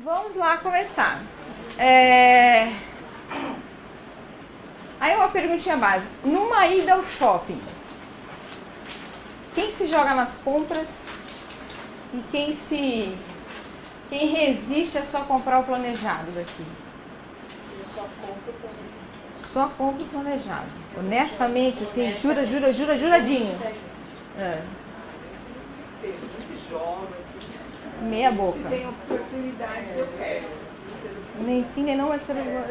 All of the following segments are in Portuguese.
Vamos lá começar. Aí uma perguntinha básica. Numa ida ao shopping, quem se joga nas compras e quem resiste a só comprar o planejado daqui? Eu só compro o planejado. Só compra o planejado. Honestamente, assim, juradinho. Tem muito jovem, assim. Meia boca. Se tem oportunidades, eu quero. Nem sim, nem não, mas pelo... Eu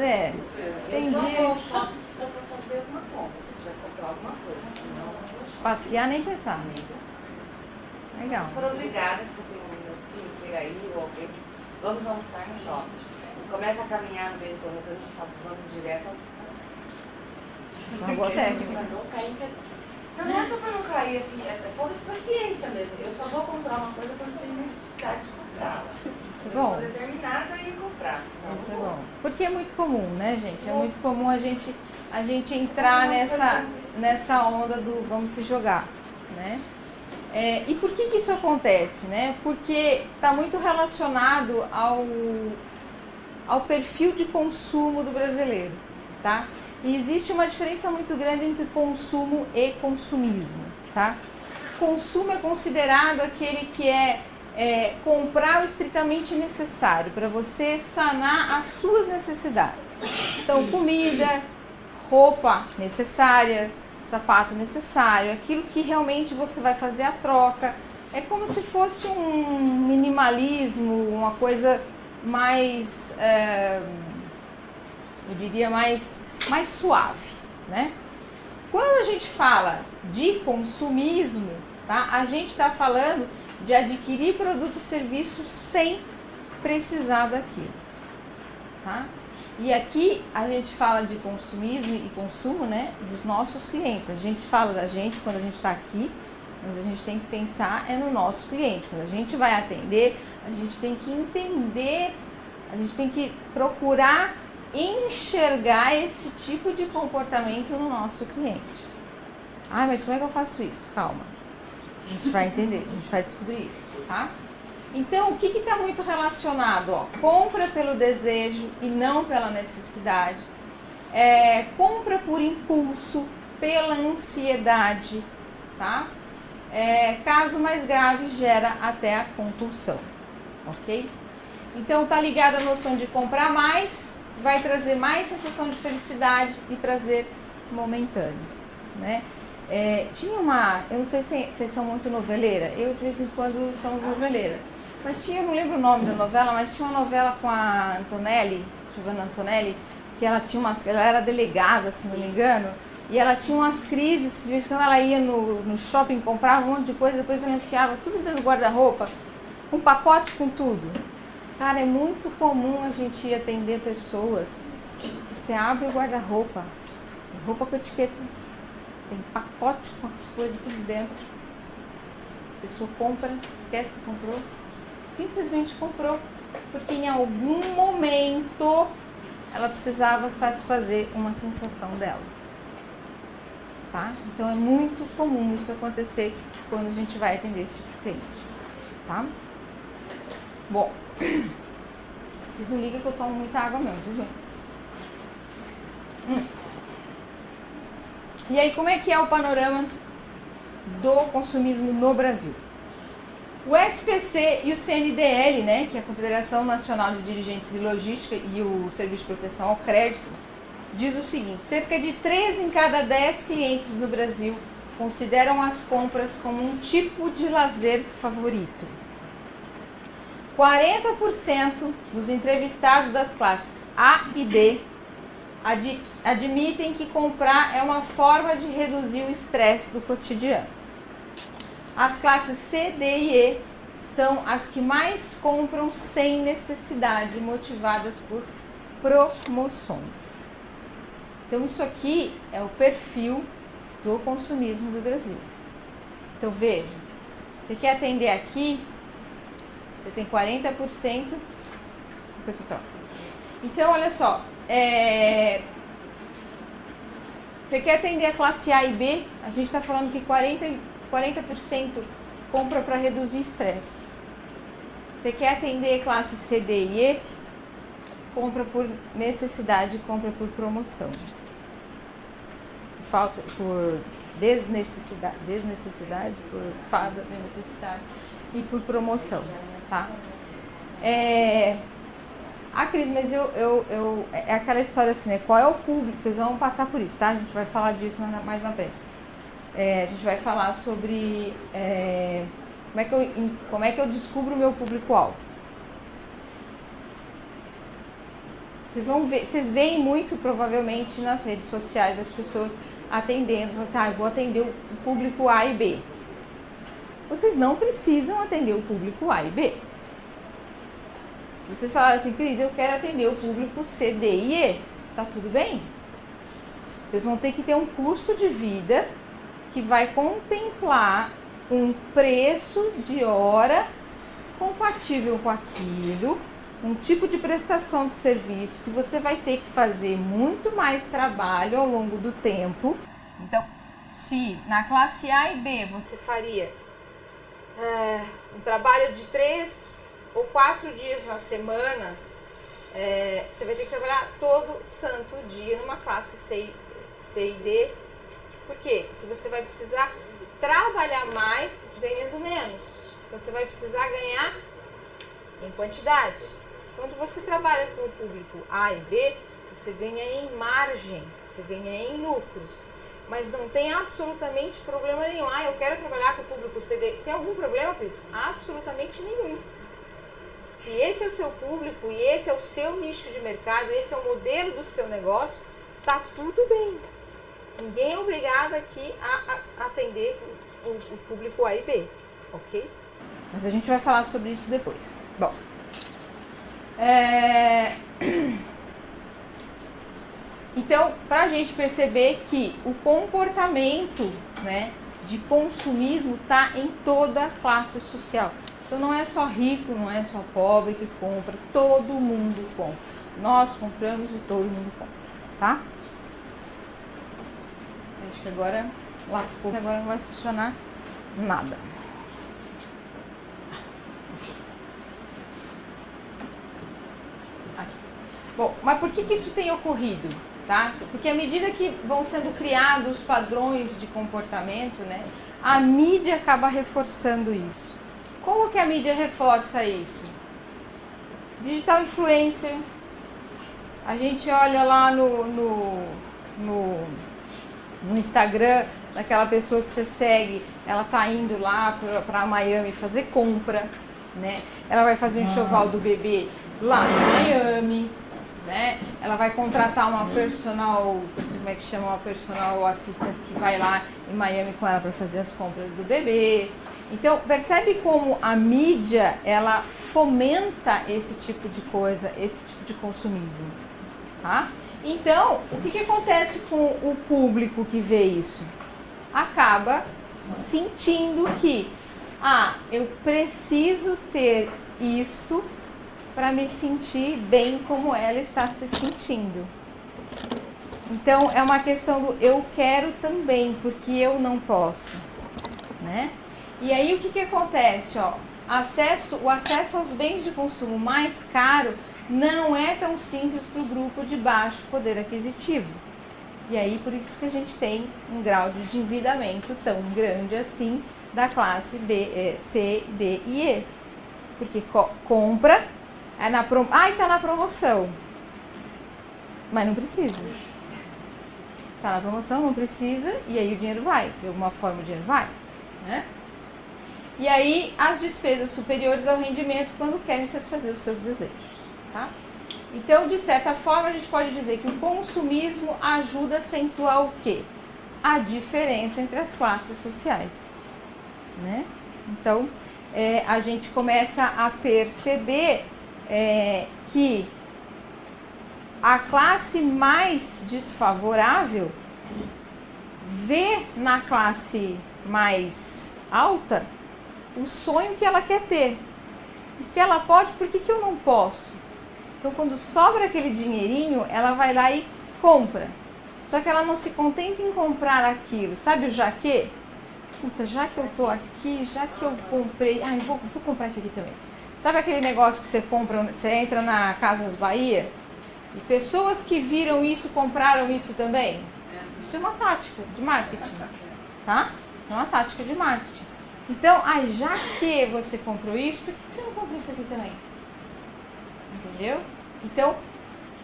Tem só vou dia... ao shopping se for para fazer alguma compra, se tiver que comprar alguma coisa. Senão, eu não vou ao shopping. Passear nem pensar. Legal. Se for obrigada, se eu tenho meus filhos por aí ou alguém, tipo, vamos almoçar no shopping. E começa a caminhar no meio do corredor e fala, vamos direto ao restaurante. Isso é uma boa técnica. Para não cair em cabeça. Não é só para não cair, assim, é falta de paciência mesmo. Eu só vou comprar uma coisa quando tenho necessidade de comprá-la. Isso é Eu bom. sou determinada a ir comprar, senão Isso é não vou. bom. Porque é muito comum, né, gente? É muito comum a gente entrar nessa onda do vamos se jogar, né? E por que isso acontece, né? Porque está muito relacionado ao perfil de consumo do brasileiro, tá? E existe uma diferença muito grande entre consumo e consumismo, tá? Consumo é considerado aquele que é comprar o estritamente necessário para você sanar as suas necessidades. Então, comida, roupa necessária, sapato necessário, aquilo que realmente você vai fazer a troca. É como se fosse um minimalismo, uma coisa mais, eu diria, mais suave, né? Quando a gente fala de consumismo, tá? A gente está falando de adquirir produtos e serviços sem precisar daquilo, tá? E aqui a gente fala de consumismo e consumo, né, dos nossos clientes. A gente fala da gente quando a gente está aqui, mas a gente tem que pensar no nosso cliente. Quando a gente vai atender, a gente tem que entender, a gente tem que procurar enxergar esse tipo de comportamento no nosso cliente. Ah, mas como é que eu faço isso? Calma. A gente vai entender, a gente vai descobrir isso, tá? Então, o que está muito relacionado? Ó, compra pelo desejo e não pela necessidade. Compra por impulso, pela ansiedade, tá? Caso mais grave, gera até a compulsão, ok? Então, tá ligado à noção de comprar mais, vai trazer mais sensação de felicidade e prazer momentâneo, né? Tinha eu não sei se vocês são muito noveleira, eu de vez em quando sou noveleira, mas eu não lembro o nome da novela, mas tinha uma novela com a Antonelli, Giovanna Antonelli, que ela era delegada, se não me engano, e ela tinha umas crises que de vez em quando ela ia no shopping, comprava um monte de coisa, depois ela enfiava tudo dentro do guarda-roupa, um pacote com tudo. Cara, é muito comum a gente ir atender pessoas que você abre o guarda-roupa, roupa com etiqueta, tem pacote com as coisas tudo dentro. A pessoa compra, esquece que comprou, simplesmente comprou, porque em algum momento ela precisava satisfazer uma sensação dela. Tá? Então é muito comum isso acontecer quando a gente vai atender esse tipo de cliente. Tá? Bom, vocês não ligam que eu tomo muita água mesmo, viu? E aí, como é que é o panorama do consumismo no Brasil? O SPC e o CNDL, né, que é a Confederação Nacional de Dirigentes de Logística e o Serviço de Proteção ao Crédito, diz o seguinte: cerca de 3 em cada 10 clientes no Brasil consideram as compras como um tipo de lazer favorito. 40% dos entrevistados das classes A e B admitem que comprar é uma forma de reduzir o estresse do cotidiano. As classes C, D e E são as que mais compram sem necessidade, motivadas por promoções. Então, isso aqui é o perfil do consumismo do Brasil. Então, veja, você quer atender aqui, você tem 40%, depois eu troco. Então, olha só, você quer atender a classe A e B, a gente está falando que 40% compra para reduzir estresse. Você quer atender classe C, D e E? Compra por necessidade, compra por promoção. Falta por desnecessidade, por falta de necessidade e por promoção, tá? Cris, mas é aquela história assim, né? Qual é o público? Vocês vão passar por isso, tá? A gente vai falar disso mais na frente. A gente vai falar sobre como é que eu descubro o meu público-alvo. Vocês veem muito, provavelmente, nas redes sociais, as pessoas atendendo, falando assim, eu vou atender o público A e B. Vocês não precisam atender o público A e B. Vocês falaram assim, Cris, eu quero atender o público C, D e E. Tá tudo bem? Vocês vão ter que ter um custo de vida que vai contemplar um preço de hora compatível com aquilo, um tipo de prestação de serviço que você vai ter que fazer muito mais trabalho ao longo do tempo. Então, se na classe A e B você faria um trabalho de 3 ou 4 dias na semana, você vai ter que trabalhar todo santo dia numa classe C e D. Por quê? Porque você vai precisar trabalhar mais ganhando menos. Você vai precisar ganhar em quantidade. Quando você trabalha com o público A e B, você ganha em margem, você ganha em lucro. Mas não tem absolutamente problema nenhum. Eu quero trabalhar com o público C, D. Tem algum problema, Cris? Absolutamente nenhum. Se esse é o seu público e esse é o seu nicho de mercado, esse é o modelo do seu negócio, tá tudo bem. Ninguém é obrigado aqui a atender o público A e B, ok? Mas a gente vai falar sobre isso depois. Bom, então, para a gente perceber que o comportamento, né, de consumismo está em toda a classe social. Então, não é só rico, não é só pobre que compra, todo mundo compra. Nós compramos e todo mundo compra, tá? Acho que agora lascou, agora não vai funcionar nada. Aqui. Bom, mas por que isso tem ocorrido? Tá? Porque à medida que vão sendo criados padrões de comportamento, né, a mídia acaba reforçando isso. Como que a mídia reforça isso? Digital influencer. A gente olha lá no Instagram daquela pessoa que você segue, ela tá indo lá para Miami fazer compra, né? Ela vai fazer um enxoval do bebê lá em Miami, né? Ela vai contratar uma personal, não sei como é que chama, uma personal assistant que vai lá em Miami com ela para fazer as compras do bebê. Então, percebe como a mídia, ela fomenta esse tipo de coisa, esse tipo de consumismo, tá? Então, o que acontece com o público que vê isso? Acaba sentindo que, eu preciso ter isso para me sentir bem como ela está se sentindo. Então, é uma questão do eu quero também, porque eu não posso, né? E aí, o que acontece? O acesso aos bens de consumo mais caro não é tão simples para o grupo de baixo poder aquisitivo. E aí, por isso que a gente tem um grau de endividamento tão grande assim da classe B, C, D e E. Porque compra, tá na promoção. Mas não precisa. Tá na promoção, não precisa, e aí o dinheiro vai. De alguma forma o dinheiro vai, né? E aí, as despesas superiores ao rendimento quando querem satisfazer os seus desejos, tá? Então, de certa forma, a gente pode dizer que o consumismo ajuda a acentuar o quê? A diferença entre as classes sociais, né? Então, a gente começa a perceber que a classe mais desfavorável vê na classe mais alta o sonho que ela quer ter. E se ela pode, por que eu não posso? Então, quando sobra aquele dinheirinho, ela vai lá e compra. Só que ela não se contenta em comprar aquilo. Sabe o já que? Puta, já que eu tô aqui, já que eu comprei... vou comprar isso aqui também. Sabe aquele negócio que você compra, você entra na Casas Bahia e pessoas que viram isso compraram isso também? Isso é uma tática de marketing, tá? Isso é uma tática de marketing. Então, já que você comprou isso, por que você não comprou isso aqui também? Entendeu? Então,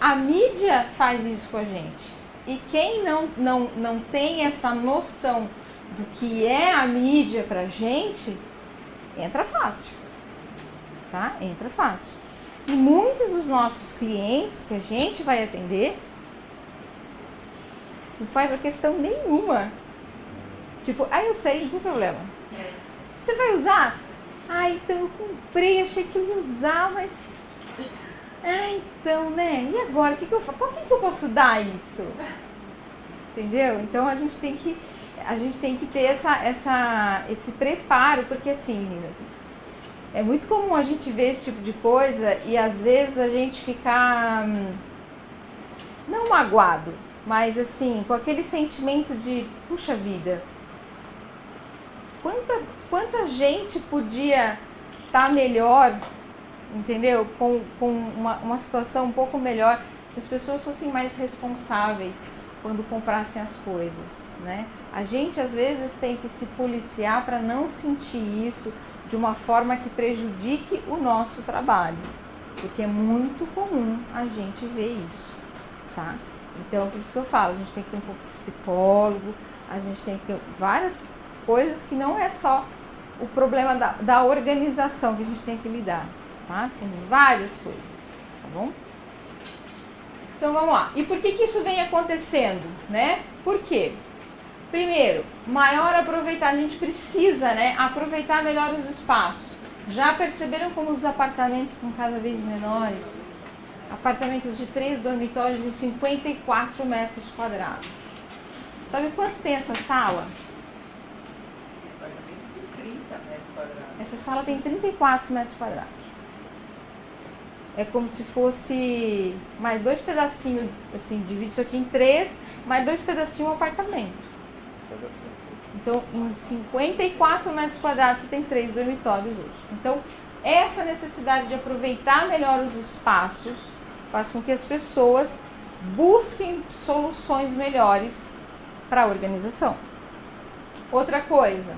a mídia faz isso com a gente. E quem não tem essa noção do que é a mídia pra gente, entra fácil. Tá? Entra fácil. E muitos dos nossos clientes que a gente vai atender não faz a questão nenhuma. Tipo, eu sei, não tem problema. Você vai usar? Então eu comprei, achei que eu ia usar, mas... então, né? E agora? O que eu faço? Qual que eu posso dar isso? Entendeu? Então a gente tem que ter esse preparo, porque assim, meninas, é muito comum a gente ver esse tipo de coisa e às vezes a gente ficar não magoado, mas assim, com aquele sentimento de, puxa vida, quanta gente podia estar melhor, entendeu? Com uma situação um pouco melhor se as pessoas fossem mais responsáveis quando comprassem as coisas, né? A gente às vezes tem que se policiar para não sentir isso de uma forma que prejudique o nosso trabalho, porque é muito comum a gente ver isso, tá? Então, por isso que eu falo, a gente tem que ter um pouco de psicólogo, a gente tem que ter várias coisas que não é só o problema da organização que a gente tem que lidar, tá? São várias coisas, tá bom? Então, vamos lá. E por que isso vem acontecendo, né? Por quê? Primeiro, maior aproveitar, a gente precisa, né, aproveitar melhor os espaços. Já perceberam como os apartamentos estão cada vez menores? Apartamentos de 3 dormitórios e 54 metros quadrados. Sabe quanto tem essa sala? Apartamento de 30 metros quadrados. Essa sala tem 34 metros quadrados. É como se fosse mais 2 pedacinhos, assim, divide isso aqui em 3, mais 2 pedacinhos um apartamento. Então, em 54 metros quadrados, você tem 3 dormitórios hoje. Então, essa necessidade de aproveitar melhor os espaços faz com que as pessoas busquem soluções melhores para a organização. Outra coisa,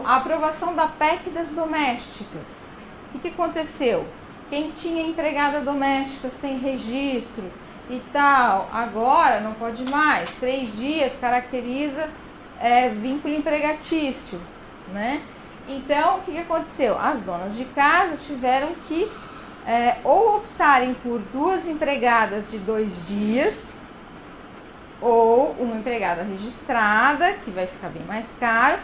a aprovação da PEC das domésticas. O que aconteceu? Quem tinha empregada doméstica sem registro e tal, agora não pode mais. 3 dias caracteriza vínculo empregatício, né? Então, o que aconteceu? As donas de casa tiveram que ou optarem por 2 empregadas de 2 dias, ou uma empregada registrada, que vai ficar bem mais caro,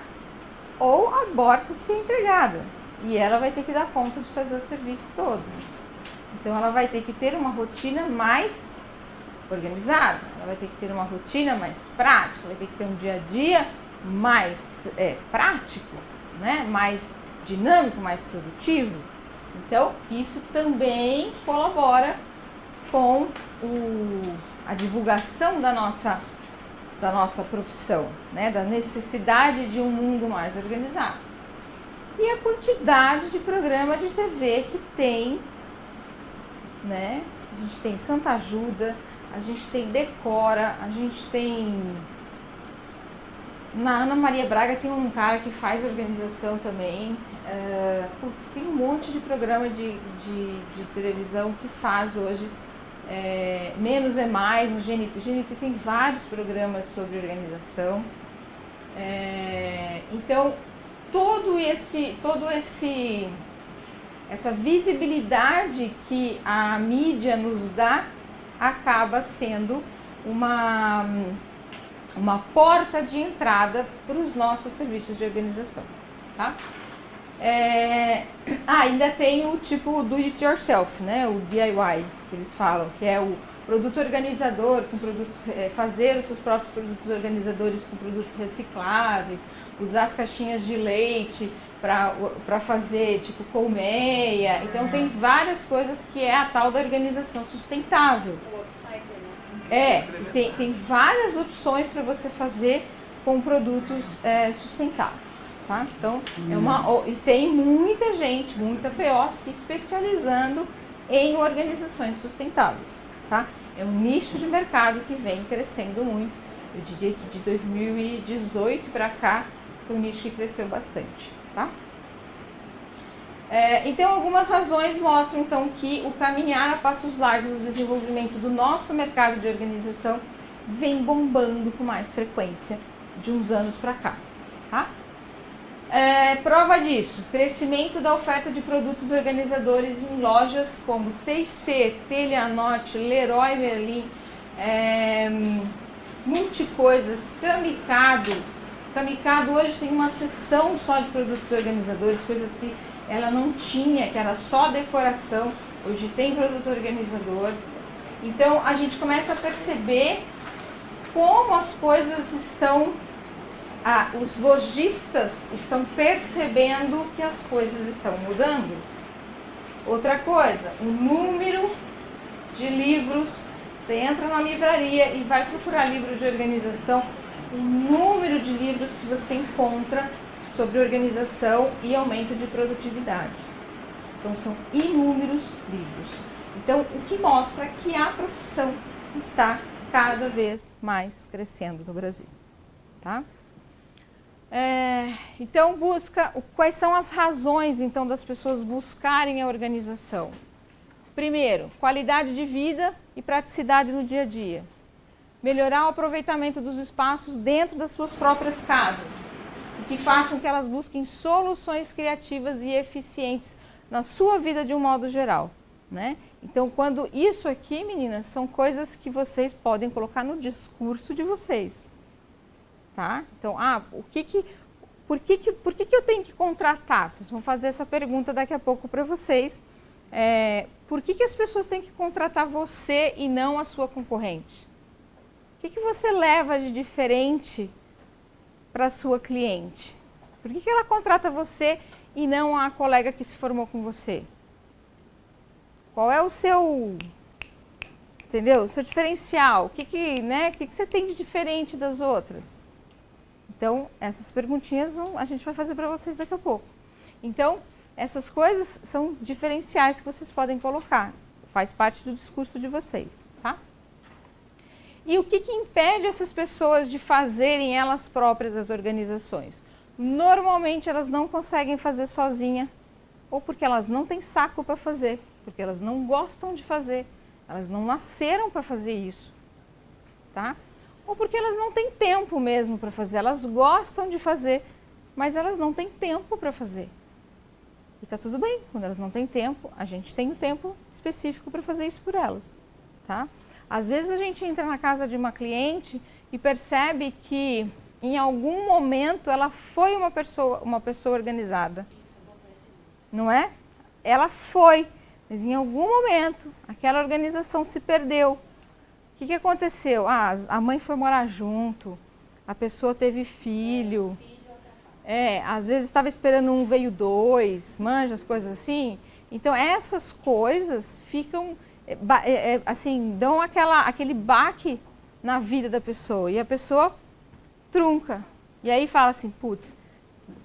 ou aborta-se a empregada. E ela vai ter que dar conta de fazer o serviço todo. Então, ela vai ter que ter uma rotina mais organizada, ela vai ter que ter uma rotina mais prática, vai ter que ter um dia a dia mais prático, né? Mais dinâmico, mais produtivo. Então, isso também colabora com a divulgação da nossa profissão, né? Da necessidade de um mundo mais organizado. E a quantidade de programa de TV que tem, né? A gente tem Santa Ajuda, a gente tem Decora, a gente tem... Na Ana Maria Braga tem um cara que faz organização também. Tem um monte de programa de televisão que faz hoje. Menos é mais no GNT. O GNT tem vários programas sobre organização. Então, essa visibilidade que a mídia nos dá acaba sendo uma porta de entrada para os nossos serviços de organização, tá? Ainda tem o tipo do it yourself, né? O DIY, que eles falam, que é o produto organizador, com produtos, fazer os seus próprios produtos organizadores com produtos recicláveis, usar as caixinhas de leite para fazer tipo colmeia. Então tem várias coisas que é a tal da organização sustentável. O upcycle, né? Tem várias opções para você fazer com produtos sustentáveis, tá? Então, e tem muita gente, muita PO se especializando em organizações sustentáveis, tá? É um nicho de mercado que vem crescendo muito. Eu diria que de 2018 para cá foi um nicho que cresceu bastante, tá? Então, algumas razões mostram então que o caminhar a passos largos do desenvolvimento do nosso mercado de organização vem bombando com mais frequência de uns anos para cá, tá? Prova disso, crescimento da oferta de produtos organizadores em lojas como C&C, Telha Norte, Leroy Merlin, Multicoisas, Camicado. Camicado hoje tem uma seção só de produtos organizadores, coisas que ela não tinha, que era só decoração, hoje tem produto organizador. Então a gente começa a perceber como as coisas estão, os lojistas estão percebendo que as coisas estão mudando. Outra coisa, o número de livros, você entra na livraria e vai procurar livro de organização, o número de livros que você encontra sobre organização e aumento de produtividade. Então são inúmeros livros. Então o que mostra que a profissão está cada vez mais crescendo no Brasil, tá? Então quais são as razões então das pessoas buscarem a organização? Primeiro, qualidade de vida e praticidade no dia a dia. Melhorar o aproveitamento dos espaços dentro das suas próprias casas, o que faça com que elas busquem soluções criativas e eficientes na sua vida de um modo geral, né? Então, isso aqui, meninas, são coisas que vocês podem colocar no discurso de vocês, tá? Então, por que eu tenho que contratar? Vocês vão fazer essa pergunta daqui a pouco para vocês. Por que as pessoas têm que contratar você e não a sua concorrente? O que você leva de diferente para a sua cliente? Por que ela contrata você e não a colega que se formou com você? Qual é o seu, entendeu? O seu diferencial? O que você tem de diferente das outras? Então, essas perguntinhas a gente vai fazer para vocês daqui a pouco. Então, essas coisas são diferenciais que vocês podem colocar. Faz parte do discurso de vocês, tá? E o que impede essas pessoas de fazerem elas próprias as organizações? Normalmente elas não conseguem fazer sozinha, ou porque elas não têm saco para fazer, porque elas não gostam de fazer, elas não nasceram para fazer isso, tá? Ou porque elas não têm tempo mesmo para fazer, elas gostam de fazer, mas elas não têm tempo para fazer. E tá tudo bem, quando elas não têm tempo, a gente tem um tempo específico para fazer isso por elas, tá? Às vezes a gente entra na casa de uma cliente e percebe que em algum momento ela foi uma pessoa organizada. Não é? Ela foi, mas em algum momento aquela organização se perdeu. O que aconteceu? A mãe foi morar junto, a pessoa teve filho. Às vezes estava esperando um, veio dois, manja, as coisas assim. Então essas coisas ficam... assim, dão aquele baque na vida da pessoa e a pessoa trunca. E aí fala assim, putz,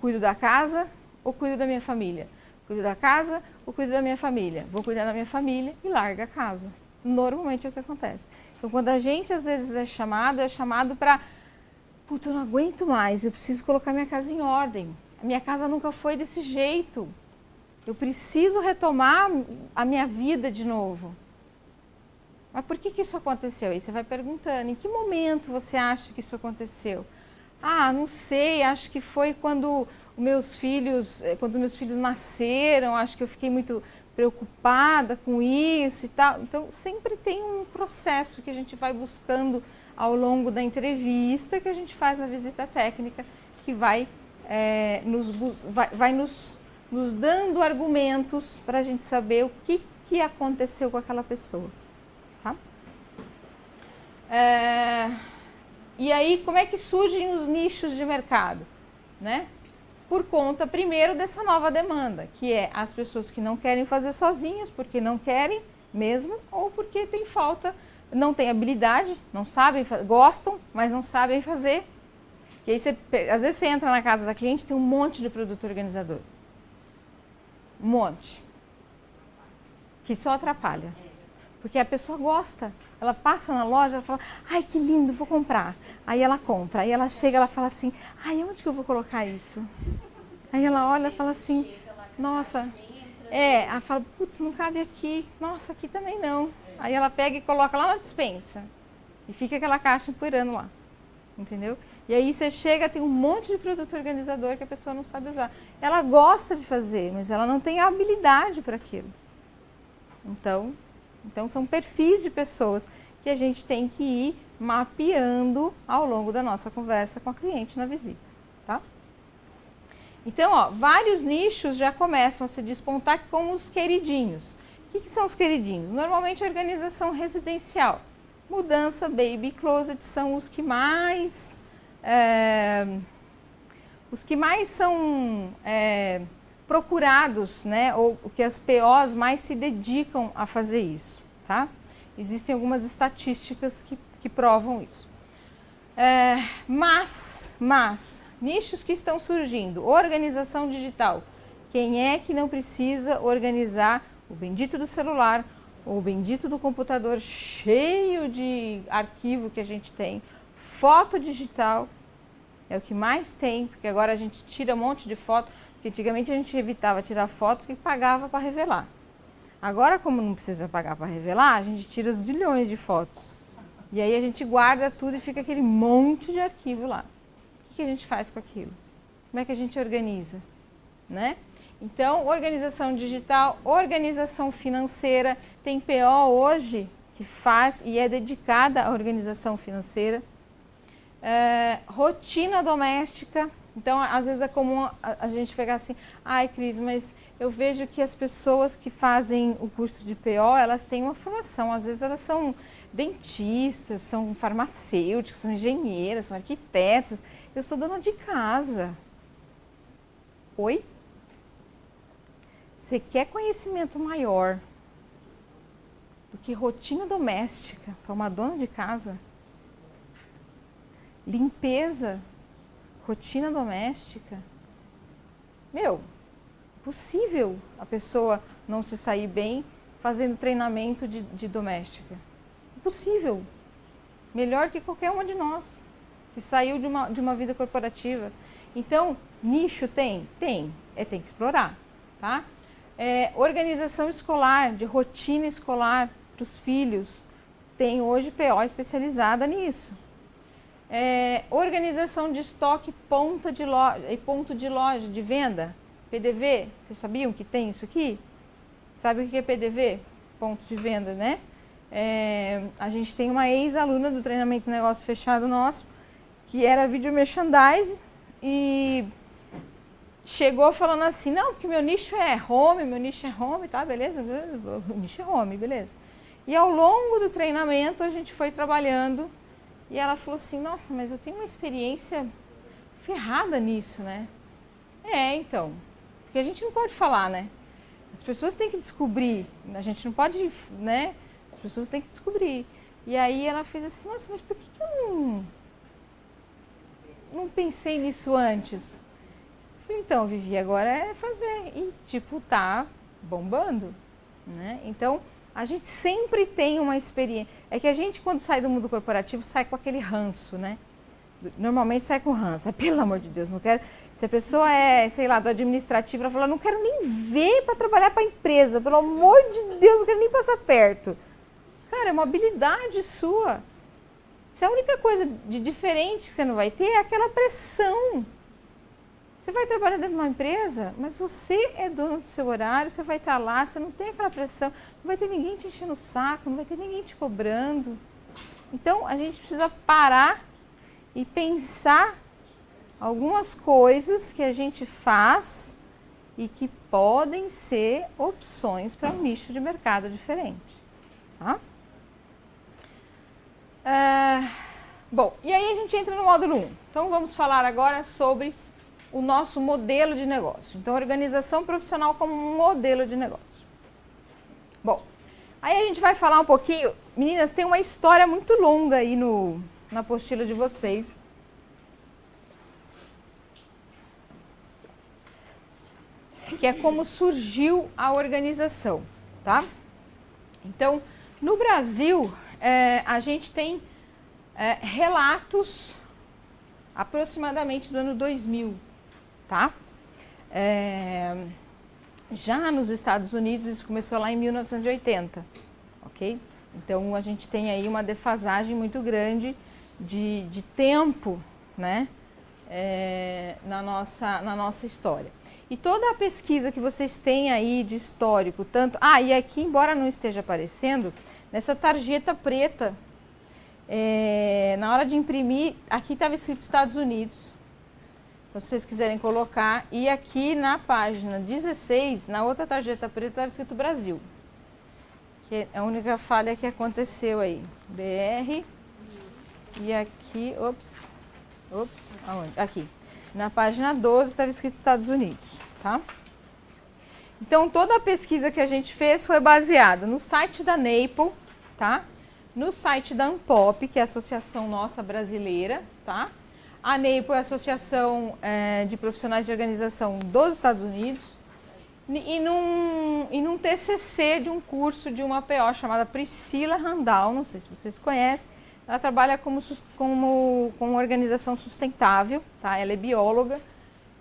cuido da casa ou cuido da minha família? Cuido da casa ou cuido da minha família? Vou cuidar da minha família e larga a casa. Normalmente é o que acontece. Então, quando a gente às vezes é chamado para, putz, eu não aguento mais, eu preciso colocar minha casa em ordem. A minha casa nunca foi desse jeito. Eu preciso retomar a minha vida de novo. Mas por que isso aconteceu? Aí você vai perguntando, em que momento você acha que isso aconteceu? Não sei, acho que foi quando meus filhos nasceram, acho que eu fiquei muito preocupada com isso e tal. Então, sempre tem um processo que a gente vai buscando ao longo da entrevista que a gente faz na visita técnica, que vai nos dando argumentos para a gente saber o que aconteceu com aquela pessoa. Tá? E aí, como é que surgem os nichos de mercado? Né? Por conta, primeiro, dessa nova demanda, que é as pessoas que não querem fazer sozinhas, porque não querem mesmo, ou porque tem falta, não tem habilidade, não sabem, gostam, mas não sabem fazer. Que aí às vezes você entra na casa da cliente e tem um monte de produto organizador. Um monte. Que só atrapalha. Porque a pessoa gosta. Ela passa na loja, ela fala, ai, que lindo, vou comprar. Aí ela compra. Aí ela chega, ela fala assim, ai, onde que eu vou colocar isso? Aí ela olha e fala assim, nossa, ela fala, putz, não cabe aqui. Nossa, aqui também não. Aí ela pega e coloca lá na despensa. E fica aquela caixa empoeirando lá. Entendeu? E aí você chega, tem um monte de produto organizador que a pessoa não sabe usar. Ela gosta de fazer, mas ela não tem habilidade para aquilo. Então são perfis de pessoas que a gente tem que ir mapeando ao longo da nossa conversa com a cliente na visita, tá? Então, ó, vários nichos já começam a se despontar como os queridinhos. O que são os queridinhos? Normalmente a organização residencial. Mudança, baby, closet são os que mais são procurados, né? Ou que as POs mais se dedicam a fazer isso, tá? Existem algumas estatísticas que provam isso. Mas, nichos que estão surgindo, organização digital. Quem é que não precisa organizar o bendito do celular, o bendito do computador cheio de arquivo que a gente tem? Foto digital é o que mais tem, porque agora a gente tira um monte de foto, porque antigamente a gente evitava tirar foto porque pagava para revelar. Agora, como não precisa pagar para revelar, a gente tira zilhões de fotos. E aí a gente guarda tudo e fica aquele monte de arquivo lá. O que a gente faz com aquilo? Como é que a gente organiza? Né? Então, organização digital, organização financeira. Tem PO hoje que faz e é dedicada à organização financeira. Rotina doméstica. Então, às vezes é comum a gente pegar assim, ai, Cris, mas eu vejo que as pessoas que fazem o curso de PO, elas têm uma formação, às vezes elas são dentistas, são farmacêuticas, são engenheiras, são arquitetas. Eu sou dona de casa. Oi? Você quer conhecimento maior do que rotina doméstica para uma dona de casa? Limpeza, rotina doméstica. Meu, possível a pessoa não se sair bem fazendo treinamento de doméstica. Possível. Melhor que qualquer uma de nós que saiu de uma vida corporativa. Então, nicho tem? Tem. Tem que explorar, tá? Organização escolar, de rotina escolar para os filhos. Tem hoje PO especializada nisso. Organização de estoque, ponto de loja, de venda, PDV. Vocês sabiam que tem isso aqui? Sabe o que é PDV? Ponto de venda, né? A gente tem uma ex-aluna do treinamento negócio fechado nosso, que era video merchandising e chegou falando assim, não, porque meu nicho é home, tá, beleza? O nicho é home, beleza. E ao longo do treinamento a gente foi trabalhando e ela falou assim, nossa, mas eu tenho uma experiência ferrada nisso, né? Então, porque a gente não pode falar, né? As pessoas têm que descobrir, a gente não pode, né? As pessoas têm que descobrir. E aí ela fez assim, nossa, mas por que eu não pensei nisso antes? Então, Vivi, agora é fazer. E, tipo, tá bombando, né? Então, a gente sempre tem uma experiência. É que a gente, quando sai do mundo corporativo, sai com aquele ranço, né? Normalmente sai com ranço. Pelo amor de Deus, não quero... Se a pessoa é, sei lá, do administrativo, ela fala, não quero nem ver para trabalhar para a empresa. Pelo amor de Deus, não quero nem passar perto. Cara, é uma habilidade sua. Se a única coisa de diferente que você não vai ter é aquela pressão. Você vai trabalhar dentro de uma empresa, mas você é dono do seu horário, você vai estar lá, você não tem aquela pressão, não vai ter ninguém te enchendo o saco, não vai ter ninguém te cobrando. Então, a gente precisa parar e pensar algumas coisas que a gente faz e que podem ser opções para um nicho de mercado diferente. Tá? Bom, e aí a gente entra no módulo 1. Então, vamos falar agora sobre o nosso modelo de negócio. Então, organização profissional como um modelo de negócio. Bom, aí a gente vai falar um pouquinho... Meninas, tem uma história muito longa aí na apostila de vocês que é como surgiu a organização, tá? Então, no Brasil, a gente tem relatos aproximadamente do ano 2000, tá? Já nos Estados Unidos, isso começou lá em 1980, ok? Então, a gente tem aí uma defasagem muito grande de tempo, né? Na nossa história. E toda a pesquisa que vocês têm aí de histórico, tanto... e aqui, embora não esteja aparecendo, nessa tarjeta preta, na hora de imprimir, aqui estava escrito Estados Unidos, se vocês quiserem colocar, e aqui na página 16, na outra tarjeta preta, estava escrito Brasil, que é a única falha que aconteceu aí, BR, e aqui, aonde? Aqui. Na página 12 estava escrito Estados Unidos, tá? Então, toda a pesquisa que a gente fez foi baseada no site da NAPL, tá? No site da ANPOP, que é a Associação Nossa Brasileira, tá? A NAPL é a Associação de Profissionais de Organização dos Estados Unidos. E num TCC de um curso de uma PO chamada Priscila Randall, não sei se vocês conhecem. Ela trabalha com organização sustentável, tá? Ela é bióloga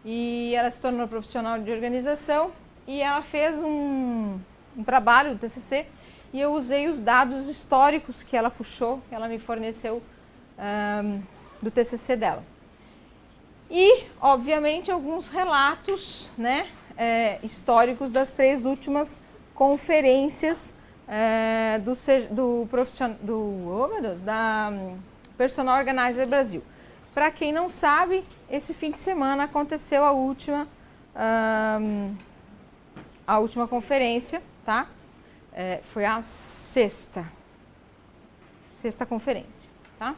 e ela se tornou profissional de organização e ela fez um trabalho do TCC e eu usei os dados históricos que ela puxou, que ela me forneceu do TCC dela. E, obviamente, alguns relatos, né, históricos das 3 últimas conferências da Personal Organizer Brasil. Para quem não sabe, esse fim de semana aconteceu a última conferência, tá? Foi a sexta conferência, tá?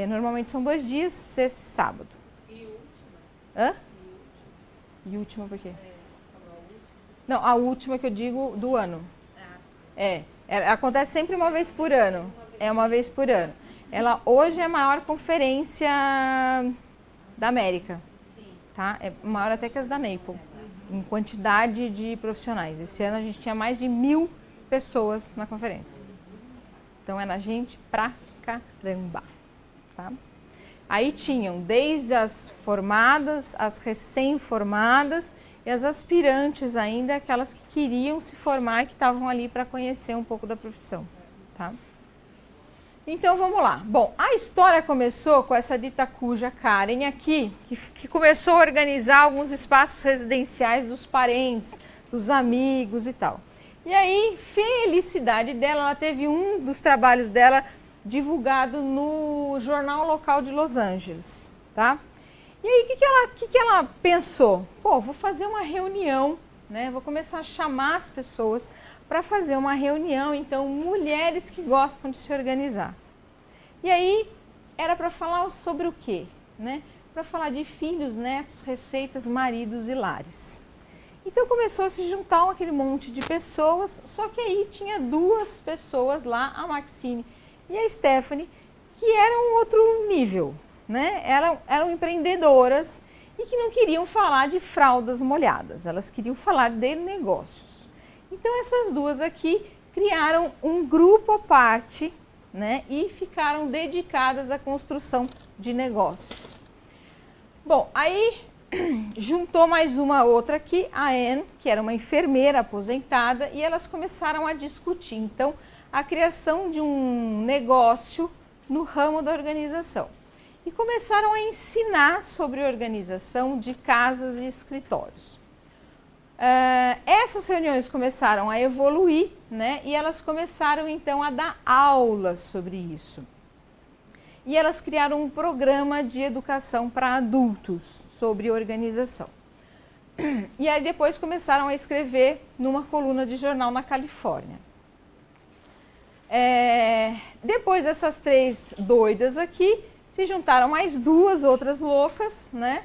Normalmente são 2 dias, sexta e sábado. E última? Hã? E última por quê? Não, a última que eu digo do ano. Acontece sempre uma vez por ano. Uma vez por ano. Ela hoje é a maior conferência da América. Tá? É maior até que as da NAPL, em quantidade de profissionais. Esse ano a gente tinha mais de 1000 pessoas na conferência. Então era gente pra caramba. Tá? Aí tinham desde as formadas, as recém-formadas, e as aspirantes ainda, aquelas que queriam se formar e que estavam ali para conhecer um pouco da profissão, tá? Então, vamos lá. Bom, a história começou com essa dita cuja Karen aqui, que começou a organizar alguns espaços residenciais dos parentes, dos amigos e tal. E aí, felicidade dela, ela teve um dos trabalhos dela divulgado no jornal local de Los Angeles, tá? E aí, o que ela pensou? Pô, vou fazer uma reunião, né? Vou começar a chamar as pessoas para fazer uma reunião, então, mulheres que gostam de se organizar. E aí, era para falar sobre o quê? Né? Para falar de filhos, netos, receitas, maridos e lares. Então, começou a se juntar aquele monte de pessoas, só que aí tinha 2 pessoas lá, a Maxine e a Stephanie, que eram outro nível. Né? Eram empreendedoras e que não queriam falar de fraldas molhadas, elas queriam falar de negócios. Então essas 2 aqui criaram um grupo à parte, né? E ficaram dedicadas à construção de negócios. Bom, aí juntou mais uma outra aqui, a Anne, que era uma enfermeira aposentada, e elas começaram a discutir, então, a criação de um negócio no ramo da organização. E começaram a ensinar sobre organização de casas e escritórios. Essas reuniões começaram a evoluir, né? E elas começaram então a dar aulas sobre isso. E elas criaram um programa de educação para adultos sobre organização. E aí depois começaram a escrever numa coluna de jornal na Califórnia. Depois dessas 3 doidas aqui, se juntaram mais 2 outras loucas, né?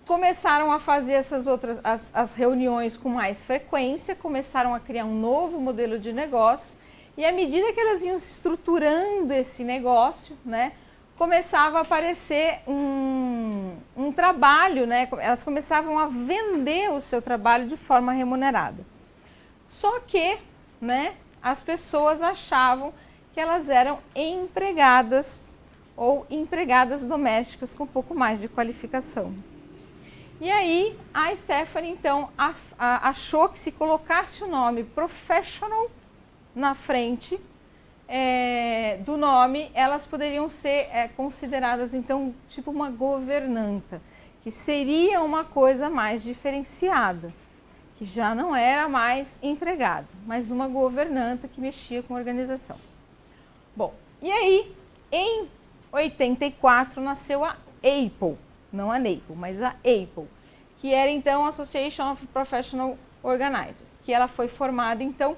Começaram a fazer as reuniões com mais frequência, começaram a criar um novo modelo de negócio e à medida que elas iam se estruturando esse negócio, né? começava a aparecer um trabalho, né? Elas começavam a vender o seu trabalho de forma remunerada. Só que, né, as pessoas achavam que elas eram empregadas ou empregadas domésticas com um pouco mais de qualificação. E aí a Stephanie então achou que se colocasse o nome professional na frente do nome, elas poderiam ser consideradas então tipo uma governanta, que seria uma coisa mais diferenciada, que já não era mais empregada, mas uma governanta que mexia com a organização. Bom, e aí em 84 nasceu a Apple, não a NAPLE, mas a Apple, que era então a Association of Professional Organizers, que ela foi formada então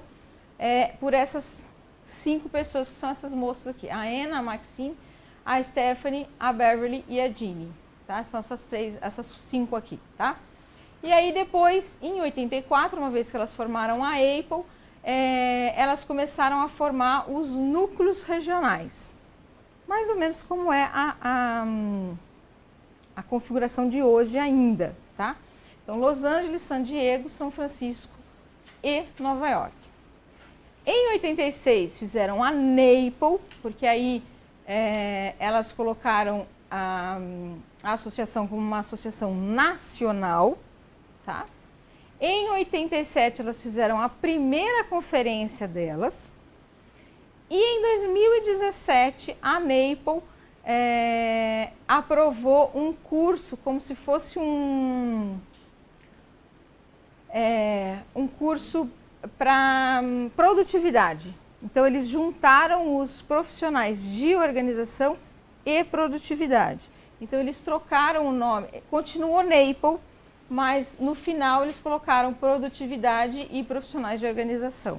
por essas 5 pessoas que são essas moças aqui, a Anna, a Maxine, a Stephanie, a Beverly e a Jeannie, tá? São essas 5 aqui, tá? E aí depois, em 84, uma vez que elas formaram a Apple, elas começaram a formar os núcleos regionais, mais ou menos como é a configuração de hoje ainda, tá? Então, Los Angeles, San Diego, São Francisco e Nova York. Em 86 fizeram a NAPLE, porque aí elas colocaram a associação como uma associação nacional, tá? Em 87 elas fizeram a primeira conferência delas e em 2017 a NAPLE aprovou um curso como se fosse um curso para produtividade. Então eles juntaram os profissionais de organização e produtividade. Então eles trocaram o nome, continuou NAPLE, mas no final eles colocaram produtividade e profissionais de organização.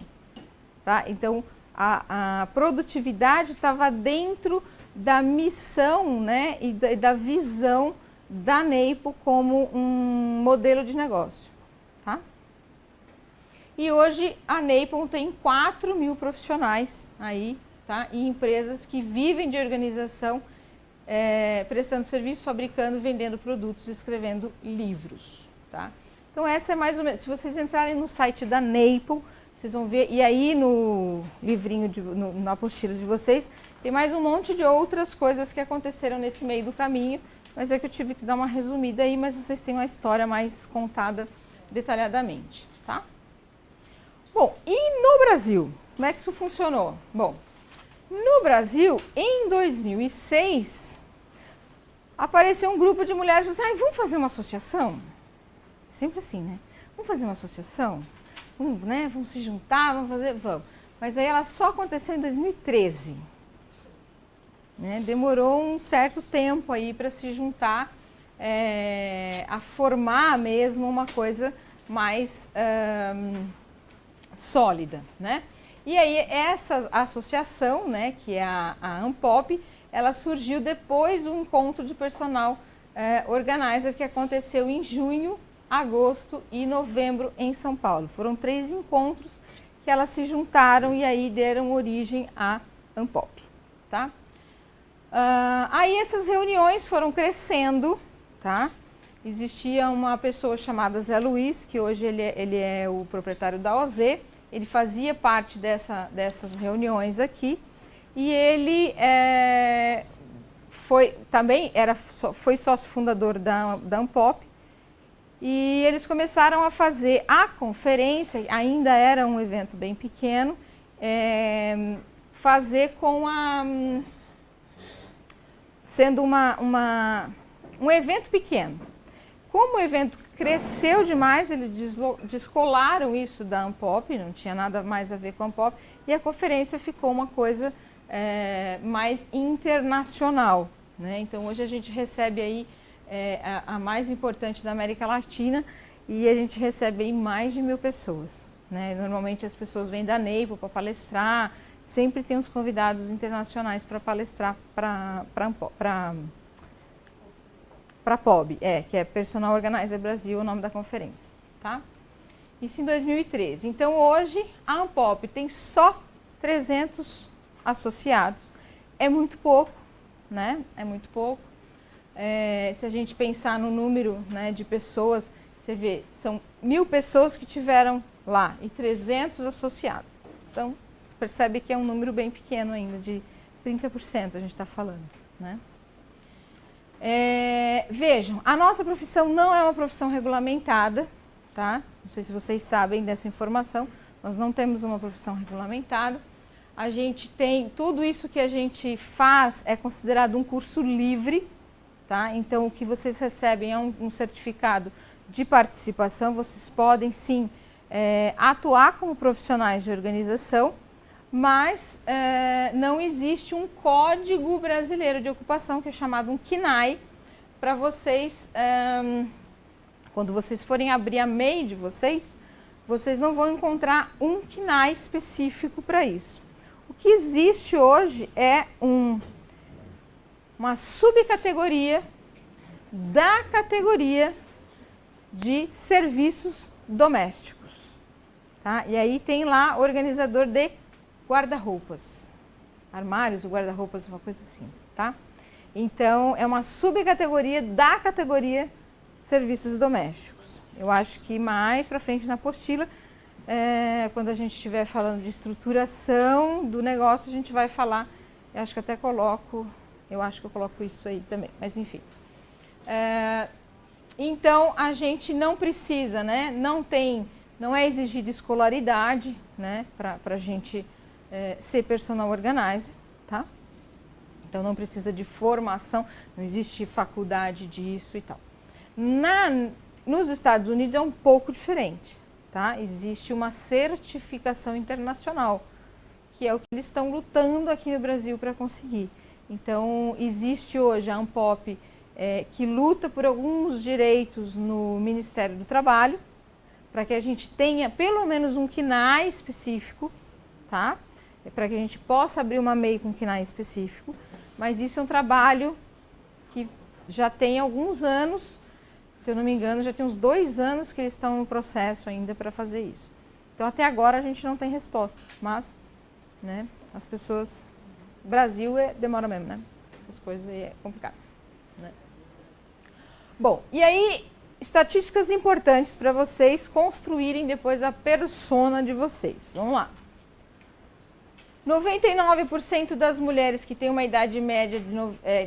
Tá? Então a produtividade estava dentro da missão, né, e da visão da NAPLE como um modelo de negócio. Tá? E hoje a NAPLE tem 4.000 profissionais aí, tá? E empresas que vivem de organização, prestando serviço, fabricando, vendendo produtos, escrevendo livros, tá? Então essa é mais ou menos, se vocês entrarem no site da NAPLE, vocês vão ver, e aí no livrinho, na apostila de vocês, tem mais um monte de outras coisas que aconteceram nesse meio do caminho, mas é que eu tive que dar uma resumida aí, mas vocês têm uma história mais contada detalhadamente, tá? Bom, e no Brasil? Como é que isso funcionou? Bom, no Brasil, em 2006, apareceu um grupo de mulheres e falou assim, vamos fazer uma associação? Sempre assim, né? Vamos fazer uma associação? Vamos se juntar, vamos. Mas aí ela só aconteceu em 2013. Né? Demorou um certo tempo aí para se juntar, a formar mesmo uma coisa mais sólida, né? E aí essa associação, né, que é a ANPOP, ela surgiu depois do encontro de personal organizer que aconteceu em junho, agosto e novembro em São Paulo. Foram 3 encontros que elas se juntaram e aí deram origem à ANPOP, tá? Aí essas reuniões foram crescendo, tá? Existia uma pessoa chamada Zé Luiz, que hoje ele é o proprietário da OZ, ele fazia parte dessas reuniões aqui, e ele foi sócio fundador da ANPOP, e eles começaram a fazer a conferência, ainda era um evento bem pequeno, fazer com sendo um evento pequeno. Como o evento cresceu demais, eles descolaram isso da ANPOP, não tinha nada mais a ver com a ANPOP, e a conferência ficou uma coisa mais internacional, né? Então hoje a gente recebe aí a mais importante da América Latina e a gente recebe aí mais de 1.000 pessoas, né? Normalmente as pessoas vêm da NAPLE para palestrar, sempre tem uns convidados internacionais para palestrar para POB, que é Personal Organizer Brasil, o nome da conferência, tá? Isso em 2013. Então hoje a ANPOP tem só 300 associados, é muito pouco, né? É muito pouco. Se a gente pensar no número, né, de pessoas, você vê, são 1.000 pessoas que tiveram lá e 300 associados. Então, você percebe que é um número bem pequeno ainda, de 30% a gente está falando, né? Vejam, a nossa profissão não é uma profissão regulamentada, tá? Não sei se vocês sabem dessa informação, nós não temos uma profissão regulamentada. A gente tem, tudo isso que a gente faz é considerado um curso livre, tá? Então, o que vocês recebem é um certificado de participação, vocês podem sim atuar como profissionais de organização, mas não existe um código brasileiro de ocupação, que é chamado um CNAE, para vocês, quando vocês forem abrir a MEI de vocês, vocês não vão encontrar um CNAE específico para isso. O que existe hoje é uma subcategoria da categoria de serviços domésticos, tá? E aí tem lá organizador de guarda-roupas, armários, guarda-roupas, uma coisa assim, tá? Então, é uma subcategoria da categoria serviços domésticos. Eu acho que mais para frente na apostila, quando a gente estiver falando de estruturação do negócio, a gente vai falar, eu acho que até coloco, eu acho que eu coloco isso aí também, mas enfim. Então, a gente não precisa, né? Não é exigida escolaridade, né? Para a gente ser personal organizer, tá? Então, não precisa de formação, não existe faculdade disso e tal. Nos Estados Unidos é um pouco diferente, tá? Existe uma certificação internacional, que é o que eles estão lutando aqui no Brasil para conseguir. Então, existe hoje a ANPOP, que luta por alguns direitos no Ministério do Trabalho, para que a gente tenha pelo menos um CNAE específico, tá? Para que a gente possa abrir uma MEI com CNAE específico, mas isso é um trabalho que já tem alguns anos, se eu não me engano, já tem uns 2 anos que eles estão no processo ainda para fazer isso. Então, até agora a gente não tem resposta, mas, né, as pessoas... Brasil demora mesmo, né? Essas coisas aí é complicado, né? Bom, e aí, estatísticas importantes para vocês construírem depois a persona de vocês. Vamos lá. 99% das mulheres que têm uma idade média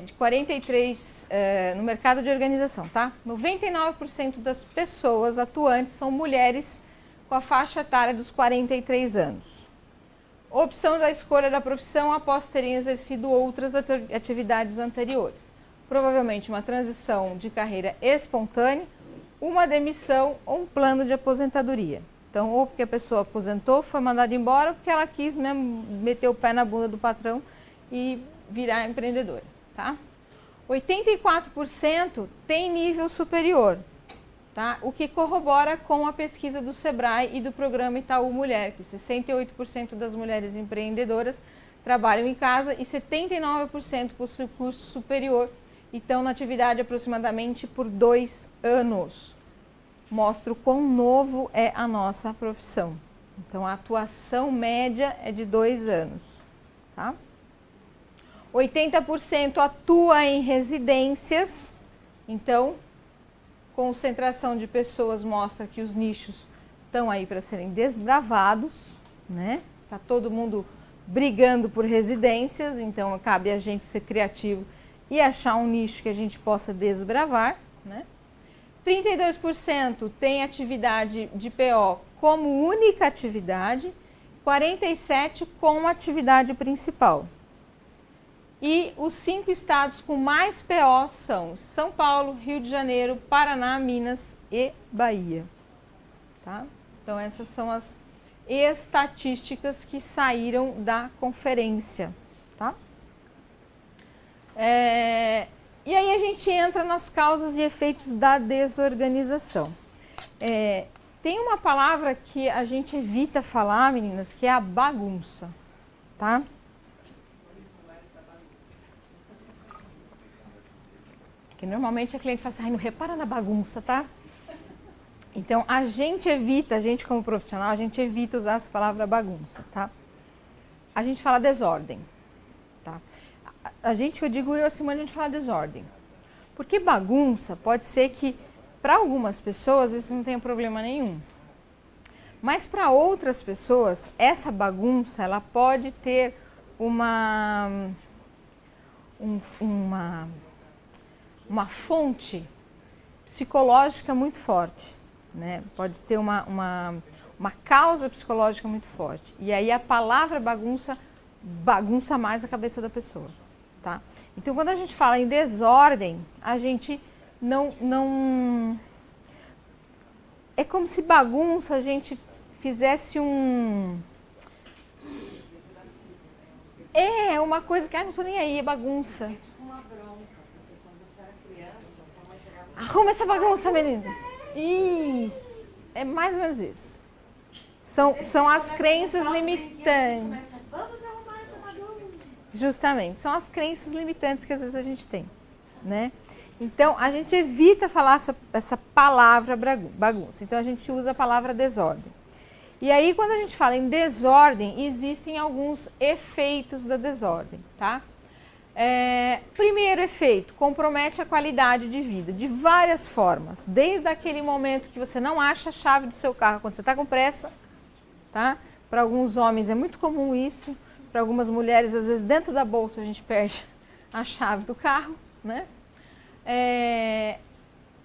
de 43 no mercado de organização, tá? 99% das pessoas atuantes são mulheres com a faixa etária dos 43 anos. Opção da escolha da profissão após terem exercido outras atividades anteriores. Provavelmente uma transição de carreira espontânea, uma demissão ou um plano de aposentadoria. Então, ou porque a pessoa aposentou, foi mandada embora, ou porque ela quis mesmo meter o pé na bunda do patrão e virar empreendedora, tá? 84% tem nível superior, tá? O que corrobora com a pesquisa do Sebrae e do programa Itaú Mulher, que 68% das mulheres empreendedoras trabalham em casa e 79% possuem curso superior e estão na atividade aproximadamente por 2 anos. Mostra o quão novo é a nossa profissão. Então, a atuação média é de 2 anos, tá? 80% atua em residências, então, concentração de pessoas mostra que os nichos estão aí para serem desbravados, né? Tá todo mundo brigando por residências, então cabe a gente ser criativo e achar um nicho que a gente possa desbravar, né? 32% tem atividade de PO como única atividade, 47% como atividade principal. E os 5 estados com mais PO são São Paulo, Rio de Janeiro, Paraná, Minas e Bahia. Tá? Então, essas são as estatísticas que saíram da conferência. Tá? E aí a gente entra nas causas e efeitos da desorganização. Tem uma palavra que a gente evita falar, meninas, que é a bagunça. Tá? Que normalmente a cliente fala assim, ai, não repara na bagunça, tá? Então, a gente como profissional, a gente evita usar essa palavra bagunça, tá? A gente fala desordem, tá? eu digo eu, Simone, a gente fala desordem. Porque bagunça pode ser que, para algumas pessoas, isso não tenha problema nenhum. Mas para outras pessoas, essa bagunça, ela pode ter uma fonte psicológica muito forte, né? Pode ter uma causa psicológica muito forte. E aí a palavra bagunça mais a cabeça da pessoa, tá? Então, quando a gente fala em desordem, a gente não... É como se bagunça a gente fizesse uma coisa que, não sou nem aí, é bagunça. É tipo uma bronca, porque quando você era criança, sua mãe chegava... Arruma essa bagunça, menina. Isso. É mais ou menos isso. São as crenças limitantes. Vamos arrumar essa bagunça. Justamente, são as crenças limitantes que às vezes a gente tem, né? Então, a gente evita falar essa palavra bagunça. Então, a gente usa a palavra desordem. E aí, quando a gente fala em desordem, existem alguns efeitos da desordem, tá? Primeiro efeito, compromete a qualidade de vida, de várias formas. Desde aquele momento que você não acha a chave do seu carro quando você está com pressa, tá? Para alguns homens é muito comum isso. Para algumas mulheres, às vezes, dentro da bolsa a gente perde a chave do carro, né?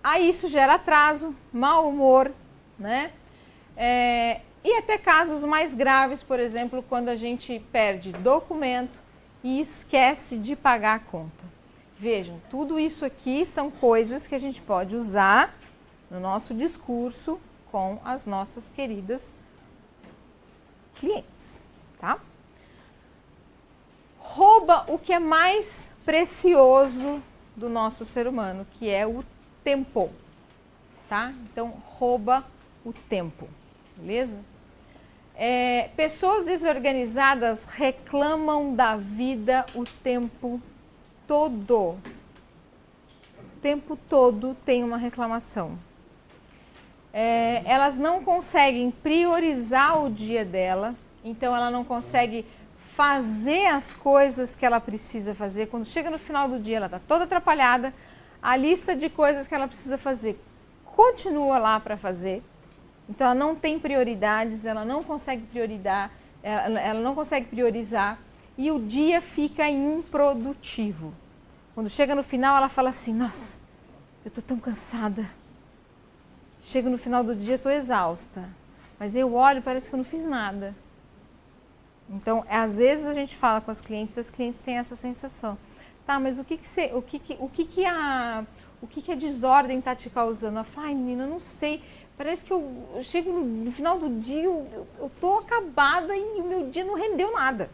Aí isso gera atraso, mau humor, né? E até casos mais graves, por exemplo, quando a gente perde documento e esquece de pagar a conta. Vejam, tudo isso aqui são coisas que a gente pode usar no nosso discurso com as nossas queridas clientes, tá? Rouba o que é mais precioso do nosso ser humano, que é o tempo, tá? Então, rouba o tempo, beleza? Pessoas desorganizadas reclamam da vida o tempo todo. O tempo todo tem uma reclamação. Elas não conseguem priorizar o dia dela, então ela não consegue fazer as coisas que ela precisa fazer. Quando chega no final do dia, ela está toda atrapalhada, a lista de coisas que ela precisa fazer continua lá para fazer. Então, ela não tem prioridades, ela não consegue priorizar e o dia fica improdutivo. Quando chega no final, ela fala assim, nossa, eu estou tão cansada. Chego no final do dia, estou exausta. Mas eu olho e parece que eu não fiz nada. Então, às vezes a gente fala com as clientes têm essa sensação. Tá, mas o que a desordem está te causando? Ela fala, ai menina, eu não sei. Parece que eu chego no final do dia, eu estou acabada e o meu dia não rendeu nada.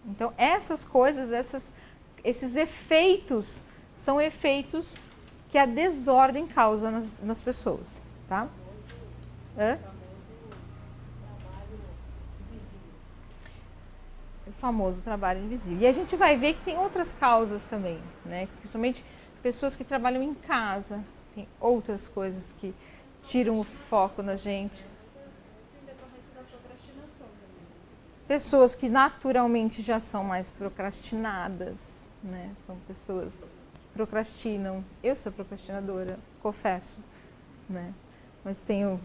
Então, essas coisas, esses efeitos, são efeitos que a desordem causa nas pessoas, tá? O famoso trabalho invisível. E a gente vai ver que tem outras causas também, né? Principalmente pessoas que trabalham em casa, tem outras coisas que tiram o foco na gente. Pessoas que naturalmente já são mais procrastinadas, né? São pessoas que procrastinam. Eu sou procrastinadora, confesso, né? Mas tenho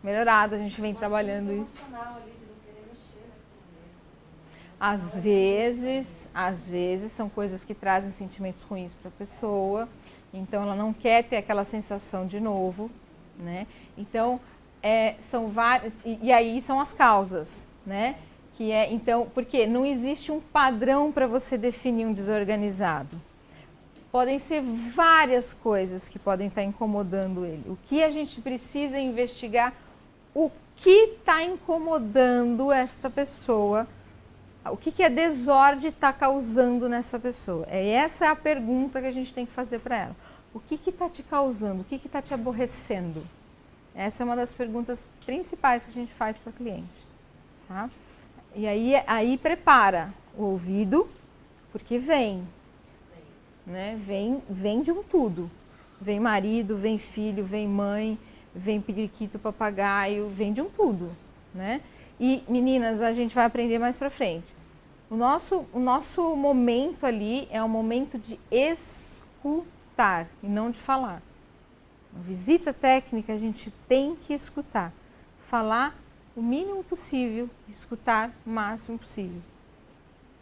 melhorado, a gente vem trabalhando isso. Às vezes são coisas que trazem sentimentos ruins para a pessoa, então ela não quer ter aquela sensação de novo, né? Então, são várias, e aí são as causas, né? Então, porque não existe um padrão para você definir um desorganizado. Podem ser várias coisas que podem estar incomodando ele. O que a gente precisa investigar, o que está incomodando esta pessoa, o que a desordem está causando nessa pessoa. Essa é a pergunta que a gente tem que fazer para ela. O que está te causando? O que está te aborrecendo? Essa é uma das perguntas principais que a gente faz para o cliente. Tá? E aí prepara o ouvido, porque vem. Né? Vem de um tudo. Vem marido, vem filho, vem mãe, vem periquito, papagaio, vem de um tudo. Né? E, meninas, a gente vai aprender mais pra frente. O nosso momento ali é um momento de escutar e não de falar. Uma visita técnica a gente tem que escutar. Falar o mínimo possível, escutar o máximo possível.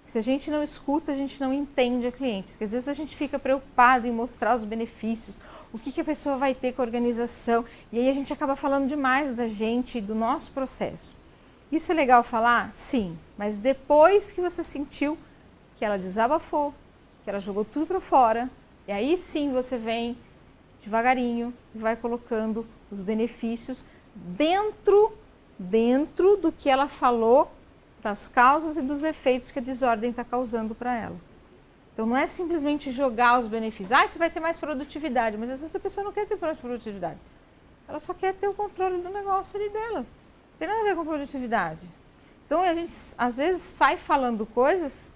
Se a gente não escuta, a gente não entende a cliente. Porque às vezes a gente fica preocupado em mostrar os benefícios, o que a pessoa vai ter com a organização. E aí a gente acaba falando demais da gente e do nosso processo. Isso é legal falar? Sim. Mas depois que você sentiu que ela desabafou, que ela jogou tudo para fora, e aí sim você vem devagarinho e vai colocando os benefícios dentro do que ela falou, das causas e dos efeitos que a desordem está causando para ela. Então não é simplesmente jogar os benefícios. Ah, você vai ter mais produtividade, mas às vezes a pessoa não quer ter mais produtividade. Ela só quer ter o controle do negócio ali dela. Não tem nada a ver com produtividade. Então a gente às vezes sai falando coisas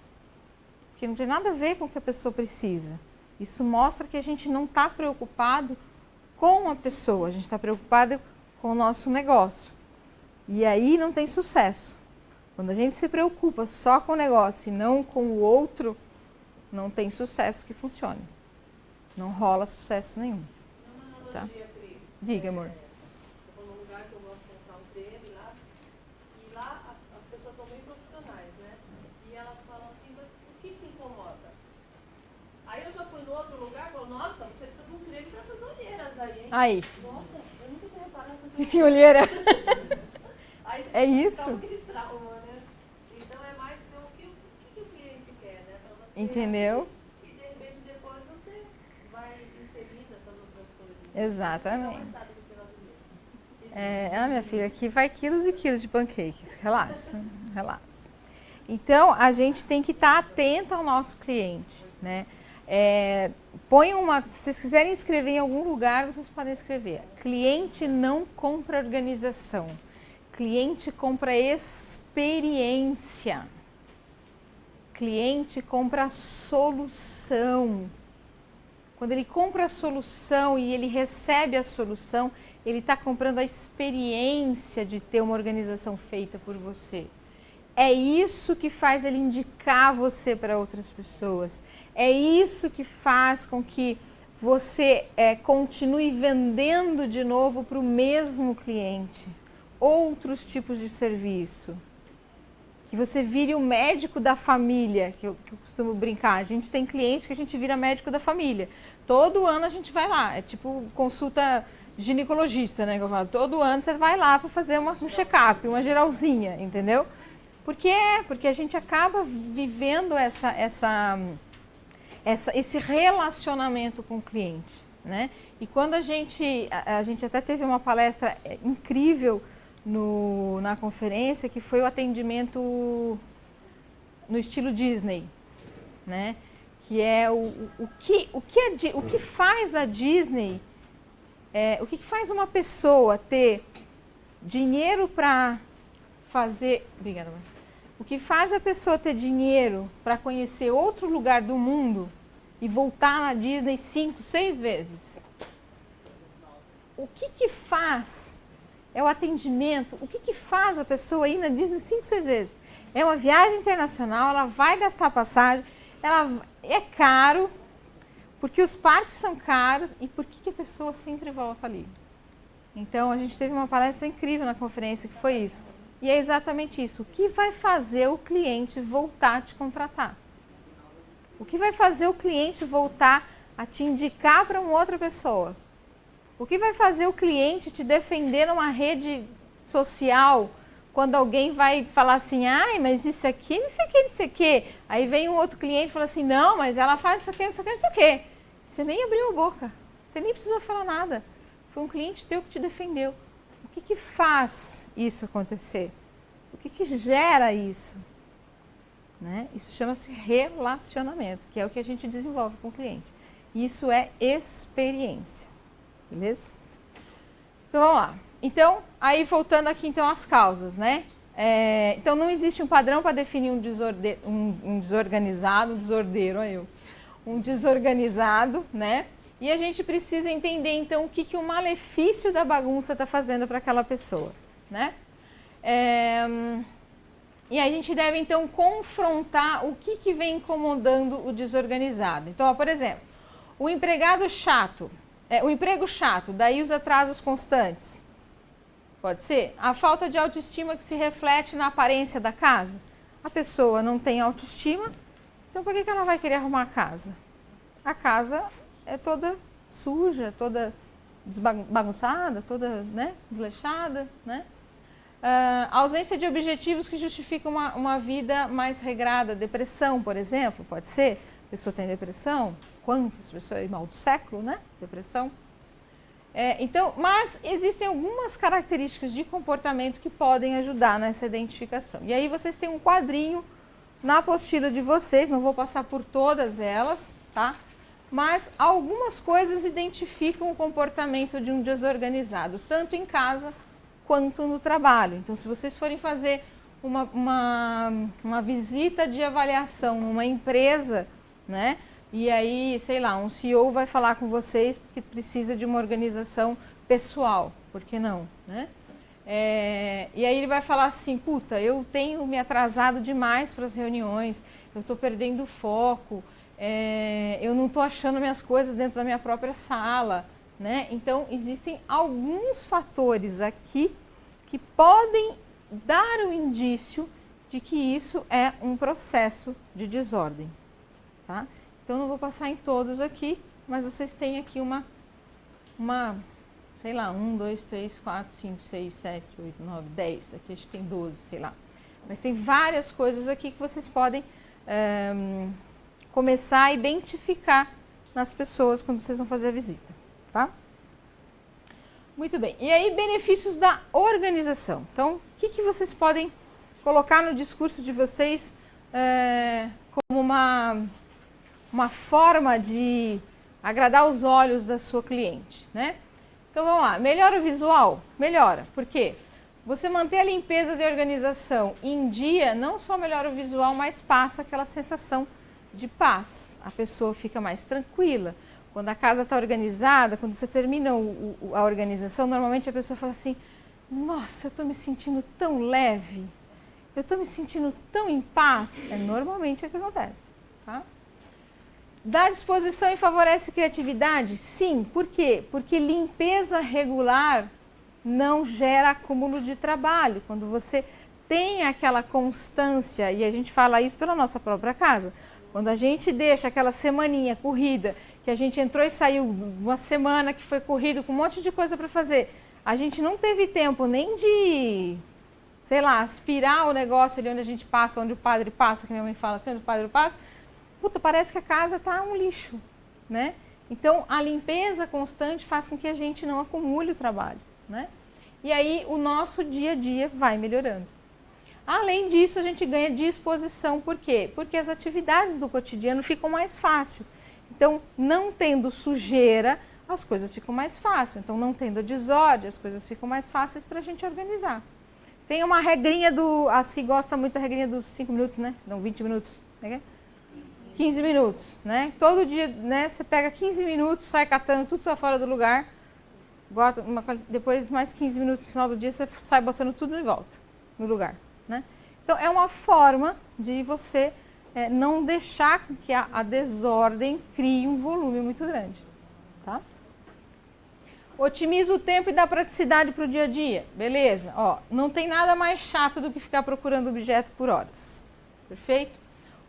que não tem nada a ver com o que a pessoa precisa. Isso mostra que a gente não está preocupado com a pessoa, a gente está preocupado com o nosso negócio. E aí não tem sucesso. Quando a gente se preocupa só com o negócio e não com o outro, não tem sucesso que funcione. Não rola sucesso nenhum. Tá? Diga, amor. Eu vou num lugar que eu gosto de comprar um creme lá, e lá as pessoas são bem profissionais, né? E elas falam assim, mas o que te incomoda? Aí eu já fui no outro lugar e falo, nossa, você precisa de um creme para essas olheiras aí, hein? Aí. Nossa, eu nunca tinha reparado Que tinha olheira. Aí É isso. aquele trauma, né? Então é mais ver o que o cliente quer, né? Pra você Entendeu? E de repente depois você vai inserindo essas outras coisas. Exatamente. Sabe do final do mês. Minha filha, aqui vai quilos e quilos de pancakes. Relaxa, relaxa. Então, a gente tem que estar atento ao nosso cliente, né? Se vocês quiserem escrever em algum lugar, vocês podem escrever. Cliente não compra organização. Cliente compra experiência. Cliente compra solução. Quando ele compra a solução e ele recebe a solução, ele está comprando a experiência de ter uma organização feita por você. É isso que faz ele indicar você para outras pessoas. É isso que faz com que você continue vendendo de novo para o mesmo cliente outros tipos de serviço. Que você vire o médico da família, que eu costumo brincar. A gente tem cliente que a gente vira médico da família. Todo ano a gente vai lá. É tipo consulta ginecologista, né? Que eu falo. Todo ano você vai lá para fazer um check-up, uma geralzinha, entendeu? Por quê? Porque a gente acaba vivendo esse relacionamento com o cliente, né? E quando a gente até teve uma palestra incrível na conferência, que foi o atendimento no estilo Disney, né? Que é o que faz a Disney, o que faz uma pessoa ter dinheiro para fazer... Obrigada, mãe. O que faz a pessoa ter dinheiro para conhecer outro lugar do mundo e voltar na Disney 5, 6 vezes? O que faz? É o atendimento. O que faz a pessoa ir na Disney 5, 6 vezes? É uma viagem internacional, ela vai gastar passagem, é caro, porque os parques são caros e por que a pessoa sempre volta ali? Então, a gente teve uma palestra incrível na conferência que foi isso. E é exatamente isso. O que vai fazer o cliente voltar a te contratar? O que vai fazer o cliente voltar a te indicar para uma outra pessoa? O que vai fazer o cliente te defender numa rede social quando alguém vai falar assim, ai, mas isso aqui, não sei o que, não sei o que. Aí vem um outro cliente e fala assim, não, mas ela faz isso aqui, não sei o que, não sei o que. Você nem abriu a boca, você nem precisou falar nada. Foi um cliente teu que te defendeu. O que faz isso acontecer? O que gera isso? Né? Isso chama-se relacionamento, que é o que a gente desenvolve com o cliente. Isso é experiência. Beleza? Então, vamos lá. Então, aí voltando aqui, então, às causas, né? Então, não existe um padrão para definir um desorganizado, um desordeiro, olha eu. Um desorganizado, né? E a gente precisa entender, então, o que o malefício da bagunça está fazendo para aquela pessoa, né? E a gente deve, então, confrontar o que vem incomodando o desorganizado. Então, ó, por exemplo, o empregado chato, o emprego chato, daí os atrasos constantes. Pode ser a falta de autoestima que se reflete na aparência da casa. A pessoa não tem autoestima, então por que ela vai querer arrumar a casa? A casa é toda suja, toda bagunçada, toda, né, desleixada, né? Ausência de objetivos que justificam uma vida mais regrada. Depressão, por exemplo, pode ser. A pessoa tem depressão. Quantas pessoas? Mal do século, né? Depressão. Então, mas existem algumas características de comportamento que podem ajudar nessa identificação. E aí vocês têm um quadrinho na apostila de vocês, não vou passar por todas elas, tá? Mas algumas coisas identificam o comportamento de um desorganizado, tanto em casa quanto no trabalho. Então, se vocês forem fazer uma visita de avaliação numa empresa, né? E aí, sei lá, um CEO vai falar com vocês que precisa de uma organização pessoal, por que não, né? E aí ele vai falar assim, puta, eu tenho me atrasado demais para as reuniões, eu estou perdendo foco, eu não estou achando minhas coisas dentro da minha própria sala, né? Então, existem alguns fatores aqui que podem dar um indício de que isso é um processo de desordem, tá? Então, não vou passar em todos aqui, mas vocês têm aqui sei lá, 1, 2, 3, 4, 5, 6, 7, 8, 9, 10, aqui acho que tem 12, sei lá. Mas tem várias coisas aqui que vocês podem começar a identificar nas pessoas quando vocês vão fazer a visita, tá? Muito bem. E aí, benefícios da organização. Então, o que vocês podem colocar no discurso de vocês como uma forma de agradar os olhos da sua cliente, né? Então, vamos lá. Melhora o visual? Melhora. Por quê? Você manter a limpeza de organização em dia não só melhora o visual, mas passa aquela sensação de paz. A pessoa fica mais tranquila. Quando a casa está organizada, quando você termina a organização, normalmente a pessoa fala assim, nossa, eu estou me sentindo tão leve, eu estou me sentindo tão em paz. Normalmente é o que acontece, tá? Dá disposição e favorece criatividade? Sim. Por quê? Porque limpeza regular não gera acúmulo de trabalho. Quando você tem aquela constância, e a gente fala isso pela nossa própria casa, quando a gente deixa aquela semaninha corrida, que a gente entrou e saiu uma semana que foi corrido com um monte de coisa para fazer, a gente não teve tempo nem de, sei lá, aspirar o negócio ali onde a gente passa, onde o padre passa, que minha mãe fala assim, onde o padre passa, puta, parece que a casa está um lixo, né? Então, a limpeza constante faz com que a gente não acumule o trabalho, né? E aí, o nosso dia a dia vai melhorando. Além disso, a gente ganha disposição. Por quê? Porque as atividades do cotidiano ficam mais fáceis. Então, não tendo sujeira, as coisas ficam mais fáceis. Então, não tendo desordem, as coisas ficam mais fáceis para a gente organizar. Tem uma regrinha a Si gosta muito da regrinha dos 5 minutos, né? Não, 20 minutos. 15 minutos, né? Todo dia, né? Você pega 15 minutos, sai catando tudo só fora do lugar. Depois, mais 15 minutos no final do dia, você sai botando tudo de volta no lugar, né? Então, é uma forma de você não deixar que a desordem crie um volume muito grande, tá? Otimiza o tempo e dá praticidade para o dia a dia. Beleza, ó, não tem nada mais chato do que ficar procurando objeto por horas. Perfeito?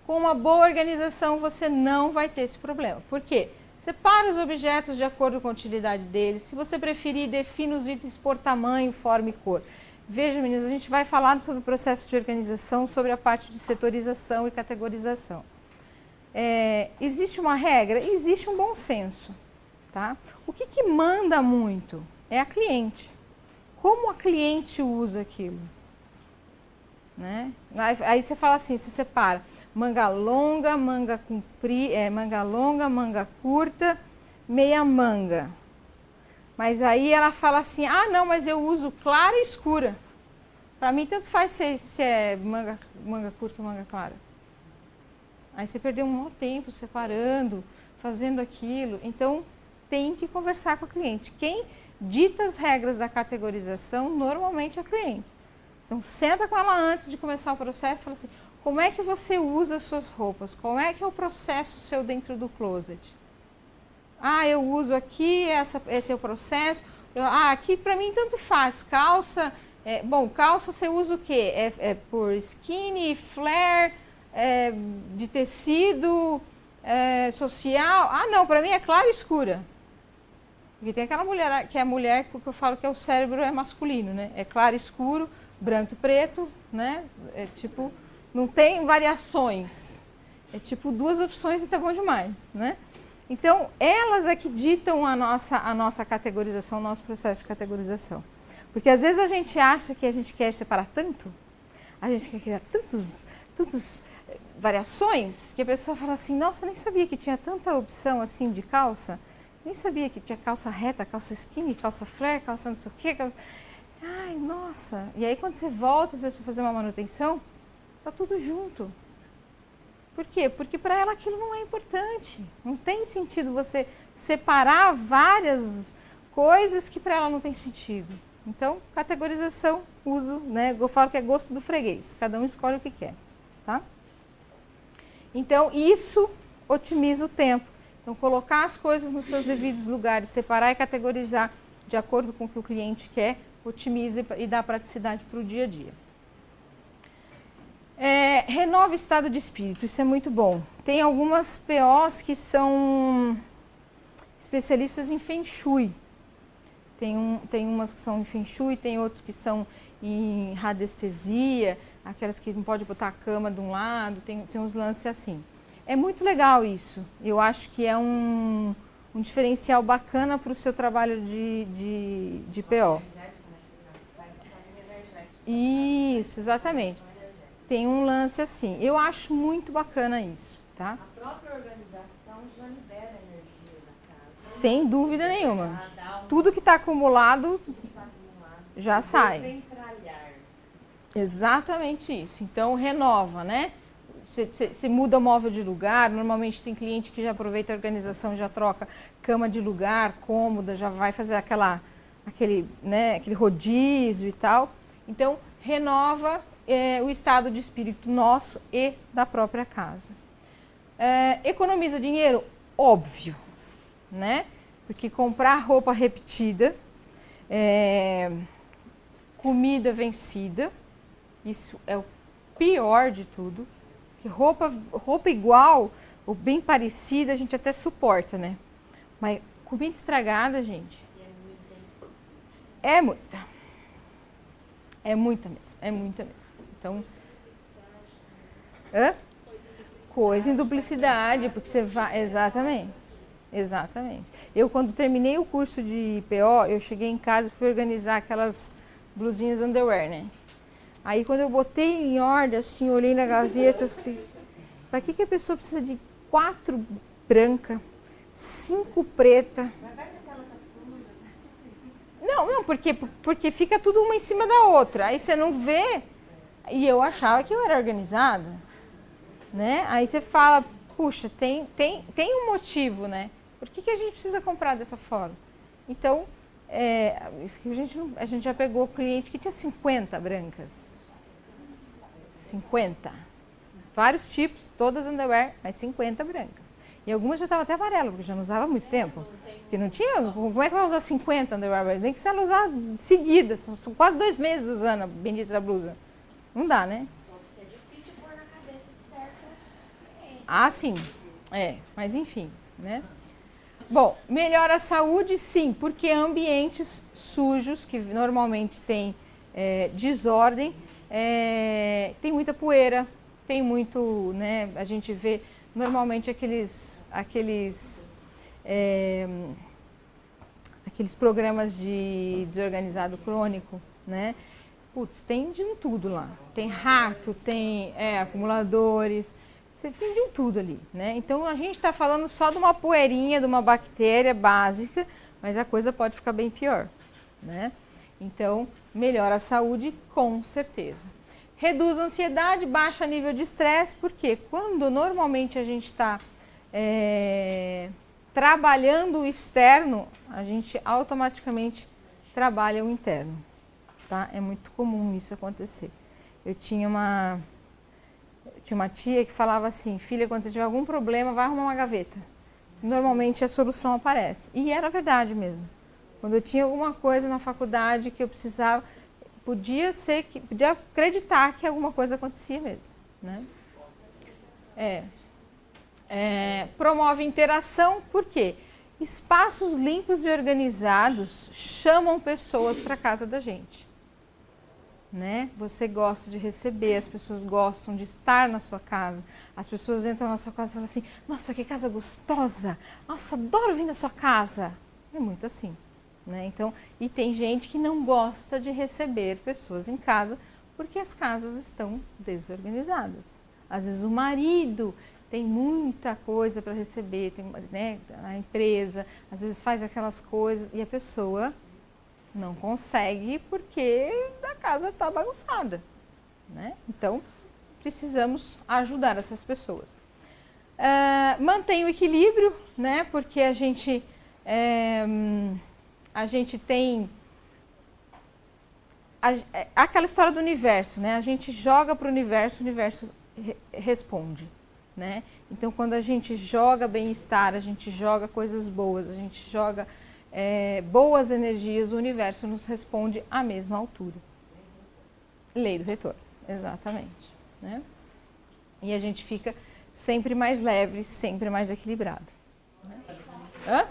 Com uma boa organização, você não vai ter esse problema. Por quê? Separa os objetos de acordo com a utilidade deles. Se você preferir, defina os itens por tamanho, forma e cor. Veja, meninas, a gente vai falar sobre o processo de organização, sobre a parte de setorização e categorização. Existe uma regra? Existe um bom senso, tá? O que manda muito é a cliente. Como a cliente usa aquilo, né? Aí você fala assim, você separa manga longa, manga comprida, manga longa, manga curta, meia manga. Mas aí ela fala assim, ah não, mas eu uso clara e escura. Para mim tanto faz se é manga curta ou manga clara. Aí você perdeu um monte de tempo separando, fazendo aquilo. Então tem que conversar com a cliente. Quem dita as regras da categorização normalmente é a cliente. Então, senta com ela antes de começar o processo e fala assim, como é que você usa as suas roupas? Como é que é o processo seu dentro do closet? Ah, eu uso aqui, esse é o processo. Aqui para mim tanto faz. Calça, calça você usa o quê? É por skinny, flare, de tecido, social. Ah, não, para mim é clara e escura. Porque tem aquela mulher, que é a mulher que eu falo que o cérebro é masculino, né? É claro e escuro, branco e preto, né? É tipo, não tem variações. É tipo 2 opções e tá bom demais, né? Então, elas é que ditam a nossa categorização, o nosso processo de categorização. Porque às vezes a gente acha que a gente quer separar tanto, a gente quer criar tantas variações, que a pessoa fala assim, nossa, eu nem sabia que tinha tanta opção assim de calça, nem sabia que tinha calça reta, calça skinny, calça flare, calça não sei o quê. Ai, nossa. E aí quando você volta, às vezes, para fazer uma manutenção, tá tudo junto. Por quê? Porque para ela aquilo não é importante. Não tem sentido você separar várias coisas que para ela não tem sentido. Então, categorização, uso, né? Eu falo que é gosto do freguês. Cada um escolhe o que quer, tá? Então, isso otimiza o tempo. Então, colocar as coisas nos seus devidos lugares, separar e categorizar de acordo com o que o cliente quer, otimiza e dá praticidade para o dia a dia. Renova o estado de espírito, isso é muito bom. Tem algumas POs que são especialistas em Feng Shui. Tem umas que são em Feng Shui, tem outros que são em radiestesia, aquelas que não pode botar a cama de um lado, tem uns lances assim. É muito legal isso. Eu acho que é um diferencial bacana para o seu trabalho de PO. Isso, exatamente. Tem um lance assim. Eu acho muito bacana isso, tá? A própria organização já libera energia da casa. Sem dúvida nenhuma. Tudo que está acumulado já sai. Exatamente isso. Então, renova, né? Você muda o móvel de lugar, normalmente tem cliente que já aproveita a organização, já troca cama de lugar, cômoda, já vai fazer aquele rodízio e tal. Então, renova o estado de espírito nosso e da própria casa. Economiza dinheiro? Óbvio, né? Porque comprar roupa repetida, comida vencida, isso é o pior de tudo. Que roupa igual ou bem parecida a gente até suporta, né? Mas comida estragada, gente, é muita. É muita mesmo, é muita mesmo. Então, coisa em duplicidade, porque você vai... Exatamente, exatamente. Eu, quando terminei o curso de PO, eu cheguei em casa e fui organizar aquelas blusinhas underwear, né? Aí, quando eu botei em ordem, assim, olhei na gaveta, eu falei, para que a pessoa precisa de 4 brancas, 5 preta? Não, porque fica tudo uma em cima da outra. Aí você não vê. E eu achava que eu era organizada, né? Aí você fala, puxa, tem um motivo, né? Por que a gente precisa comprar dessa forma? Então, a gente já pegou cliente que tinha 50 brancas. 50. Vários tipos, todas underwear, mas 50 brancas. E algumas já estavam até amarelas, porque já não usava há muito tempo. Porque não tinha, como é que vai usar 50 underwear? Nem que se ela usar seguidas, são quase 2 meses usando a bendita da blusa. Não dá, né? Só que isso é difícil pôr na cabeça de certos clientes. Ah, sim. Mas enfim, né? Bom, melhora a saúde, sim, porque ambientes sujos, que normalmente tem desordem, tem muita poeira, tem muito, né? A gente vê normalmente aqueles programas de desorganizado crônico, né? Putz, tem de um tudo lá. Tem rato, tem acumuladores, você tem de um tudo ali, né? Então a gente está falando só de uma poeirinha, de uma bactéria básica, mas a coisa pode ficar bem pior, né? Então, melhora a saúde com certeza. Reduz a ansiedade, baixa nível de estresse, porque quando normalmente a gente está trabalhando o externo, a gente automaticamente trabalha o interno, tá? É muito comum isso acontecer. Eu tinha uma tia que falava assim, filha, quando você tiver algum problema, vai arrumar uma gaveta. Normalmente a solução aparece. E era verdade mesmo. Quando eu tinha alguma coisa na faculdade que eu precisava, podia acreditar que alguma coisa acontecia mesmo, né? Promove interação, por quê? Espaços limpos e organizados chamam pessoas para a casa da gente, né? Você gosta de receber, as pessoas gostam de estar na sua casa, as pessoas entram na sua casa e falam assim, nossa, que casa gostosa, nossa, adoro vir na sua casa. É muito assim, né? Então, e tem gente que não gosta de receber pessoas em casa porque as casas estão desorganizadas. Às vezes o marido tem muita coisa para receber, tem, né, a empresa, às vezes faz aquelas coisas e a pessoa não consegue porque a casa está bagunçada, né? Então, precisamos ajudar essas pessoas. Mantém o equilíbrio, né? Porque a gente tem aquela história do universo, né? A gente joga para o universo responde, né? Então, quando a gente joga bem-estar, a gente joga coisas boas, a gente joga boas energias, o universo nos responde à mesma altura. Lei do retorno, exatamente, né? E a gente fica sempre mais leve, sempre mais equilibrado. Hã?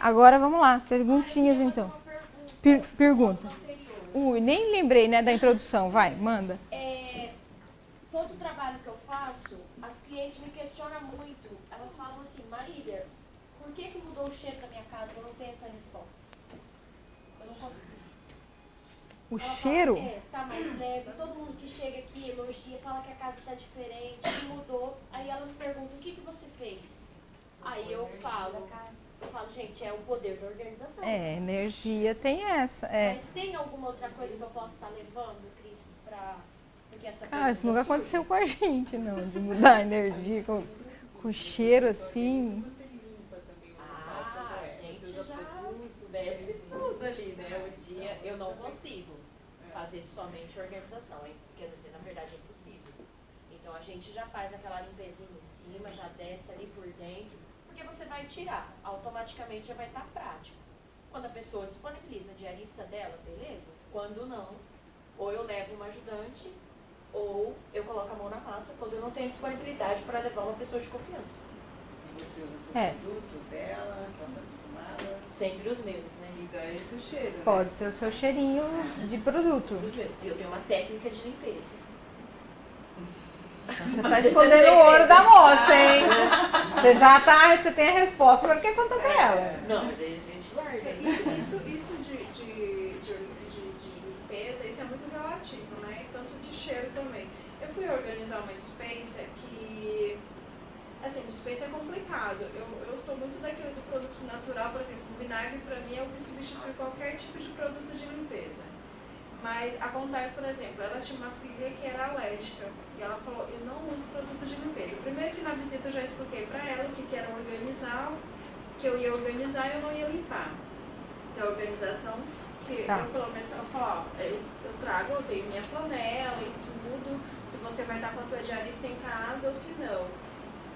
Agora vamos lá, perguntinhas então. Pergunta. Nem lembrei, né, da introdução, vai, manda. Todo o trabalho que eu faço, as clientes me questionam muito. Elas falam assim, Marília, por que mudou o cheiro da minha casa? Eu não tenho essa resposta. Eu não consigo. O cheiro? Fala, tá mais leve. Todo mundo que chega aqui elogia, fala que a casa tá diferente, que mudou. Aí elas perguntam, o que você fez? Aí eu falo, gente, é o poder da organização. Energia tem essa. Mas tem alguma outra coisa que eu possa estar levando, Cris, porque essa isso nunca aconteceu com a gente, não, de mudar a energia com cheiro assim. A gente já desce tudo ali, né? O dia eu não consigo fazer somente organização, quer dizer, na verdade é impossível. Então a gente já faz aquela limpezinha em cima, já desce ali por dentro, porque você vai tirar, automaticamente já vai estar prático. Quando a pessoa disponibiliza a diarista dela, beleza? Quando não, ou eu levo uma ajudante, ou eu coloco a mão na massa quando eu não tenho disponibilidade para levar uma pessoa de confiança. E você usa o seu produto dela, que ela está acostumada? Sempre os meus, né? Então é esse o cheiro, né? Pode ser o seu cheirinho de produto. Sempre os meus. E eu tenho uma técnica de limpeza. Você está escondendo o ouro da moça, hein? Você tem a resposta, mas quer contar pra ela? Não, mas aí a gente guarda. Isso de limpeza, isso é muito relativo, né? E tanto de cheiro também. Eu fui organizar uma dispensa que, assim, dispensa é complicado. Eu sou muito daquele do produto natural, por exemplo, o vinagre para mim é o que substitui qualquer tipo de produto de limpeza. Mas acontece, por exemplo, ela tinha uma filha que era alérgica e ela falou, eu não uso produto de limpeza. Primeiro que na visita eu já expliquei para ela o que era organizar, que eu ia organizar e eu não ia limpar. Da organização, que eu pelo menos eu falo, eu trago, eu tenho minha flanela e tudo, se você vai estar com a tua diarista em casa ou se não.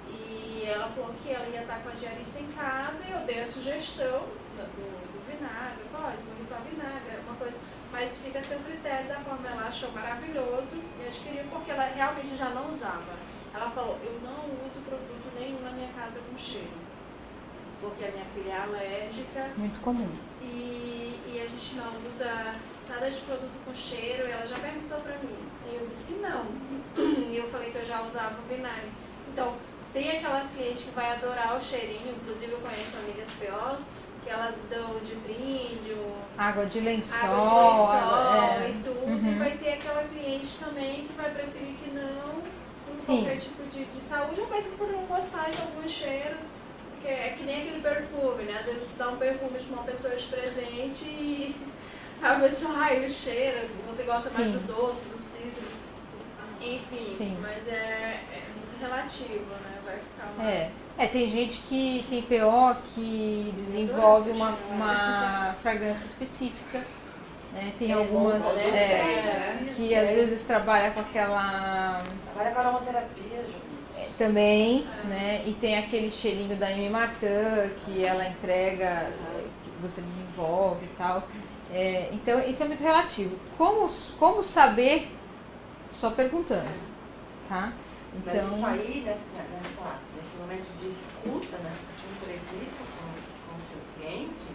E ela falou que ela ia estar com a diarista em casa e eu dei a sugestão do vinagre, eu falei, esborrifar vinagre, uma coisa, mas fica a teu critério da forma, ela achou maravilhoso e adquiriu porque ela realmente já não usava. Ela falou, eu não uso produto nenhum na minha casa com cheiro, porque a minha filha é alérgica. Muito comum. E a gente não usa nada de produto com cheiro, e ela já perguntou pra mim, e eu disse que não, e eu falei que eu já usava o vinagre. Então, tem aquelas clientes que vai adorar o cheirinho, inclusive eu conheço amigas POs, que elas dão de brinde, água de lençol, e tudo, e vai ter aquela cliente também que vai preferir que não, por qualquer tipo de saúde, ou mesmo por não gostar de alguns cheiros. Porque é que nem aquele perfume, né? Às vezes você dá um perfume de uma pessoa de presente e a pessoa, o cheiro, você gosta mais do doce, do cítrico, enfim, mas é muito relativo, né? Vai ficar mais... Tem gente que tem PO que desenvolve uma fragrância específica, né? Tem algumas que às vezes trabalha com aquela... Trabalha com aromaterapia, Ju. Também, né? E tem aquele cheirinho da Amy Martin que ela entrega, que você desenvolve e tal. Então, isso é muito relativo. Como saber? Só perguntando, tá? Mas Então, isso aí, nesse momento de escuta, nessa sua entrevista com o seu cliente,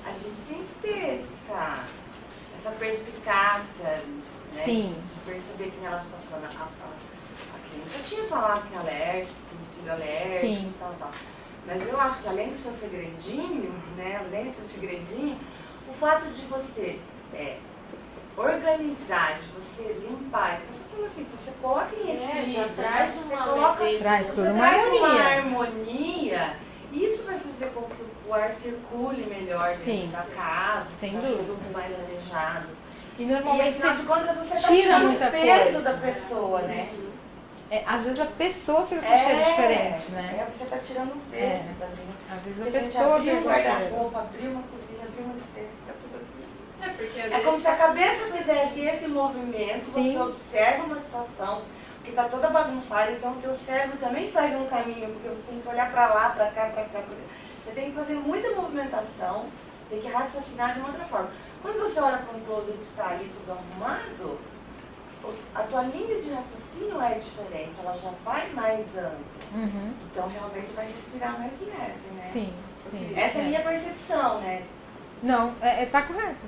a gente tem que ter essa perspicácia, né? Sim. De perceber que ela está falando. A cliente já tinha falado que é alérgica, que tem filho alérgico Sim. e tal. Mas eu acho que além do seu segredinho, né? Além do seu segredinho, o fato de você organizar, de você limpar, você falou assim, você coloca em equilíbrio, já traz você uma coloca, leveza. Traz você toda uma traz uma harmonia. harmonia, e isso vai fazer com que o ar circule melhor Sim. dentro da casa, Sem tá dúvida. tudo mais arejado. E E normalmente afinal de contas você está tira tirando muita o peso coisa. da pessoa, né? às vezes a pessoa fica com cheiro diferente, né? Você está tirando o peso também. Às vezes Porque a pessoa abriu fica um com cheiro. guarda-roupa, abriu uma cozinha, abriu uma dispensa, fica tudo assim. Porque às É vezes... como se a cabeça fizesse esse movimento, Sim. você observa uma situação que está toda bagunçada, então o teu cérebro também faz um caminho, porque você tem que olhar para lá, para cá, para cá, pra cá. Você tem que fazer muita movimentação, você tem que raciocinar de uma outra forma. Quando você olha para um closet que está ali tudo arrumado, a tua linha de raciocínio é diferente, ela já vai mais ampla. Uhum. Então realmente vai respirar mais leve, né? Sim, sim. Essa é a minha percepção, né? Não, tá correto,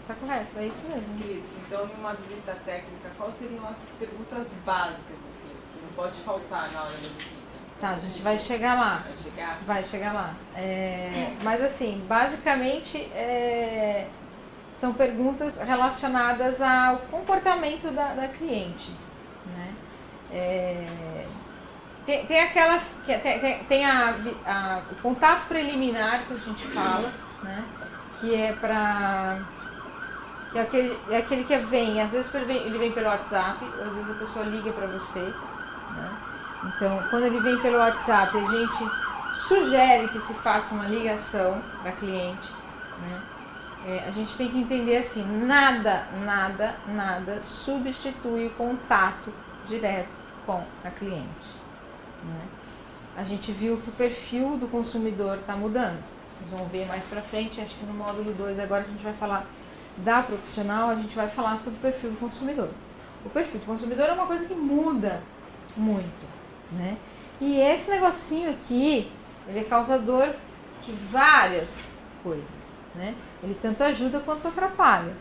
é isso mesmo. Cris, então, em uma visita técnica, quais seriam as perguntas básicas, assim, que não pode faltar na hora da visita? Tá, a gente vai chegar lá. Vai chegar? Vai chegar lá. Mas assim, basicamente são perguntas relacionadas ao comportamento da cliente, né? Tem aquelas que tem o contato preliminar que a gente fala, né? Que é aquele que vem, às vezes ele vem pelo WhatsApp, às vezes a pessoa liga para você, né? Então, quando ele vem pelo WhatsApp, a gente sugere que se faça uma ligação para cliente, né? A gente tem que entender assim, nada substitui o contato direto com a cliente, né? A gente viu que o perfil do consumidor está mudando. Vocês vão ver mais para frente, acho que no módulo 2 agora que a gente vai falar da profissional, a gente vai falar sobre o perfil do consumidor. O perfil do consumidor é uma coisa que muda muito, né? E esse negocinho aqui, ele é causador de várias coisas, né? Ele tanto ajuda quanto atrapalha.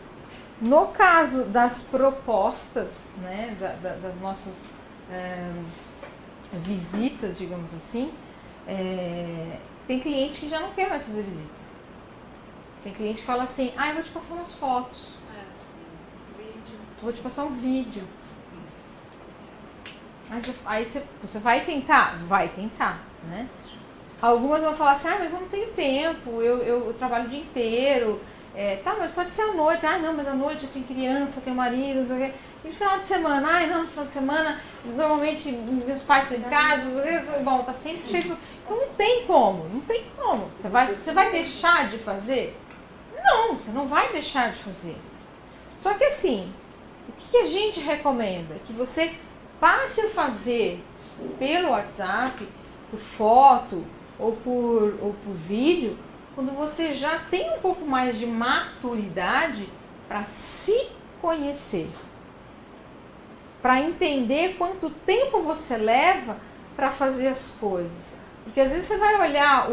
No caso das propostas, né, das nossas visitas, digamos assim, tem cliente que já não quer mais fazer visita. Tem cliente que fala assim, eu vou te passar umas fotos. Vídeo. Vou te passar um vídeo. Aí você vai tentar? Vai tentar, né? Algumas vão falar assim, mas eu não tenho tempo, eu trabalho o dia inteiro. Tá, mas pode ser à noite. Não, mas à noite eu tenho criança, eu tenho marido, não sei o quê. E no final de semana? Não, no final de semana, normalmente meus pais estão em casa, bom, tá sempre cheio. Então não tem como. Você vai deixar de fazer? Não, você não vai deixar de fazer. Só que assim, o que a gente recomenda? Que você passe a fazer pelo WhatsApp, por foto ou por vídeo, quando você já tem um pouco mais de maturidade para se conhecer, para entender quanto tempo você leva para fazer as coisas. Porque às vezes você vai olhar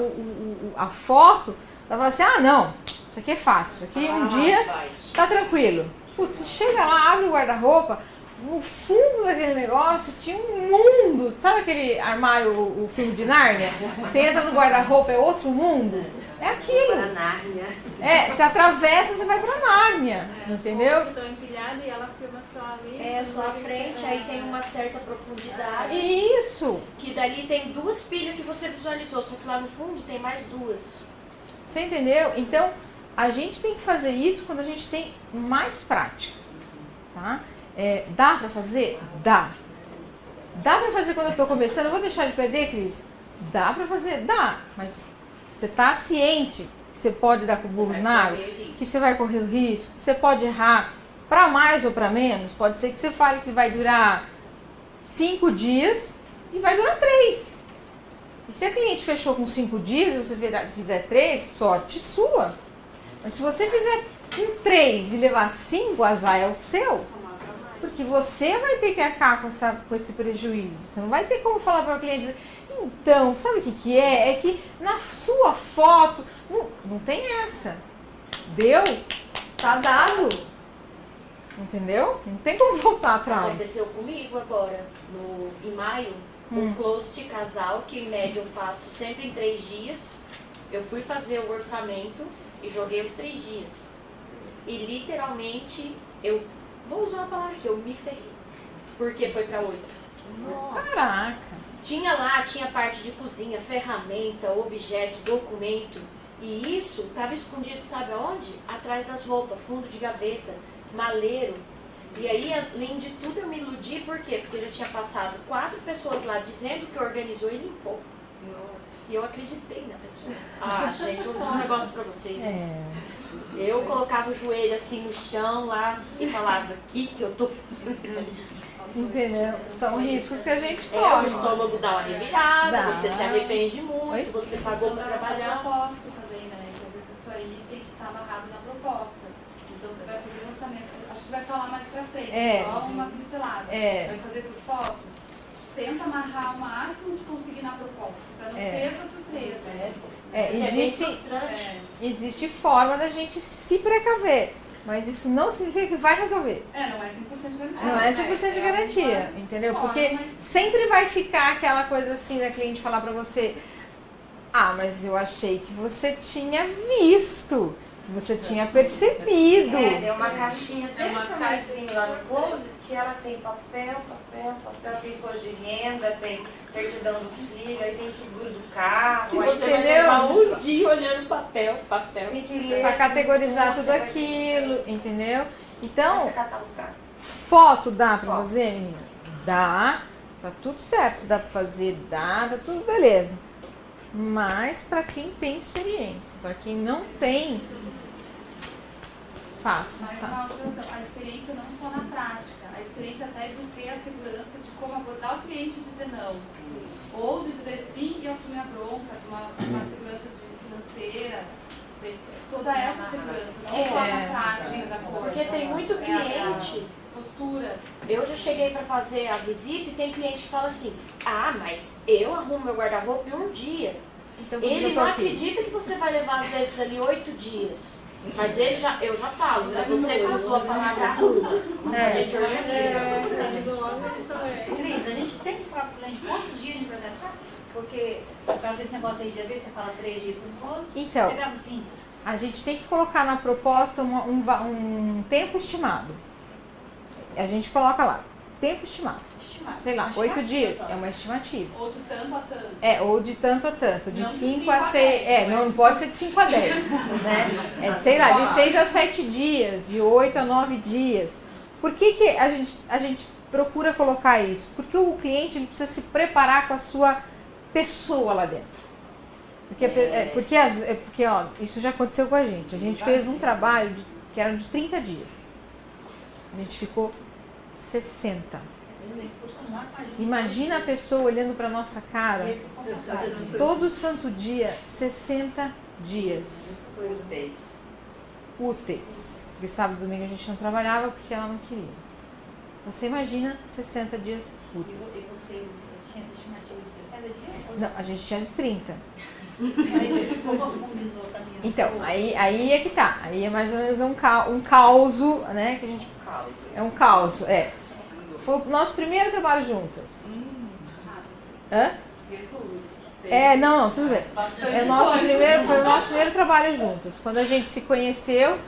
a foto e vai falar assim, não, isso aqui é fácil, isso aqui um dia tá tranquilo. Putz, você chega lá, abre o guarda-roupa, no fundo daquele negócio tinha um mundo. Sabe aquele armário, o filme de Nárnia? Você entra no guarda-roupa, é outro mundo? É aquilo. Para Nárnia. Você atravessa, você vai pra Nárnia, entendeu? As estão empilhadas e ela filma só ali. Só a frente, aí tem uma certa profundidade. Isso. Que dali tem duas pilhas que você visualizou, só que lá no fundo tem mais duas. Você entendeu? Então, a gente tem que fazer isso quando a gente tem mais prática, tá? Dá pra fazer? Dá. Dá pra fazer quando eu tô começando? Eu vou deixar de perder, Cris? Dá pra fazer? Dá. Mas você tá ciente que você pode dar com burros na água? Que você vai correr o risco? Que você pode errar pra mais ou pra menos? Pode ser que você fale que vai durar 5 dias e vai durar 3. E se a cliente fechou com 5 dias e você fizer 3, sorte sua. Mas se você fizer com 3 e levar 5, azar é o seu. Porque você vai ter que arcar com esse prejuízo. Você não vai ter como falar para o cliente, então, sabe o que é? É que na sua foto, não tem essa. Deu, tá dado. Entendeu? Não tem como voltar atrás. Aconteceu comigo agora, em maio, um close de casal, que em média eu faço sempre em 3 dias. Eu fui fazer o orçamento e joguei os 3 dias. E literalmente, eu vou usar uma palavra aqui, eu me ferrei. Porque foi pra 8. Nossa. Caraca. Tinha parte de cozinha, ferramenta, objeto, documento. E isso estava escondido, sabe aonde? Atrás das roupas, fundo de gaveta, maleiro. E aí, além de tudo, eu me iludi, por quê? Porque eu já tinha passado 4 pessoas lá dizendo que organizou e limpou. E eu acreditei na pessoa. Ah, gente, eu vou falar um negócio pra vocês. Eu colocava o joelho assim no chão lá e falava, aqui que eu tô fazendo. Entendeu? São riscos que a gente O corre. estômago dá uma revirada, Dá. você se arrepende muito, Oi? você pagou pra trabalhar. Proposta também, né? Às vezes isso aí tem que estar amarrado na proposta. Então você vai fazer um orçamento, acho que vai falar mais pra frente, só uma pincelada. Vai fazer por foto, tenta amarrar o máximo que conseguir na proposta, pra não ter essa surpresa. Existe forma da gente se precaver. Mas isso não significa que vai resolver. Não é 100% de garantia. Não é 100% de garantia, entendeu? Porque sempre vai ficar aquela coisa assim da cliente falar pra você: ah, mas eu achei que você tinha visto, que você tinha percebido. Tem uma caixinha desse tamanhozinho lá no closet que ela tem papel, tem imposto de renda, tem certidão do filho, aí tem seguro do carro. Você vai levar um dia olhando papel. Tem que ler. Pra categorizar tudo aquilo, entendeu? Então, Você catalogar. foto dá pra fazer, meninas? Dá, tá tudo certo, dá pra fazer, dá, tá tudo beleza. Mas pra quem tem experiência, pra quem não tem, faça. Mas uma observação, a experiência não só na prática, a experiência até de ter a segurança de como abordar o cliente e dizer não. Ou de dizer sim e assumir a bronca, uma segurança financeira, toda essa segurança, não só na prática da coisa. Porque tem muito cliente, postura. eu já cheguei pra fazer a visita e tem cliente que fala assim, ah, mas eu arrumo meu guarda-roupa em um dia. Então, Ele não acredita que você vai levar às vezes ali 8 dias. Mas eu já falo, né? Você usou a palavra arruma. A gente organiza. Cris, a gente tem que falar pro cliente quantos dias a gente vai gastar? Porque, por causa desse negócio aí de ver, você fala 3 dias por close, Então, você gasta 5. a gente tem que colocar na proposta um tempo estimado. A gente coloca lá, tempo estimado. Sei lá, 8 dias, é uma estimativa. Ou de tanto a tanto. Ou de tanto a tanto, de Não de 5 5 a a 6, 10, não pode ser de 5 a 10, né? Sei lá, de 6 a 7 dias, de 8 a 9 dias. Por que a gente procura colocar isso? Porque o cliente ele precisa se preparar com a sua pessoa lá dentro. Porque ó, isso já aconteceu com a gente. A gente fez um trabalho que era de 30 dias. A gente ficou 60. Imagina a pessoa olhando para nossa cara todo santo dia, 60 dias úteis. Porque sábado e domingo a gente não trabalhava porque ela não queria. Então você imagina 60 dias úteis. E vocês tinham essa estimativa de 60 dias? Não, a gente tinha de 30. Aí ficou com deslocamento. Então, aí é que tá. Aí é mais ou menos um caos, né? Que a gente, é um caos, Foi o nosso primeiro trabalho juntas. Hã? Não, tudo bem. Foi o nosso primeiro trabalho juntas. Quando a gente se conheceu,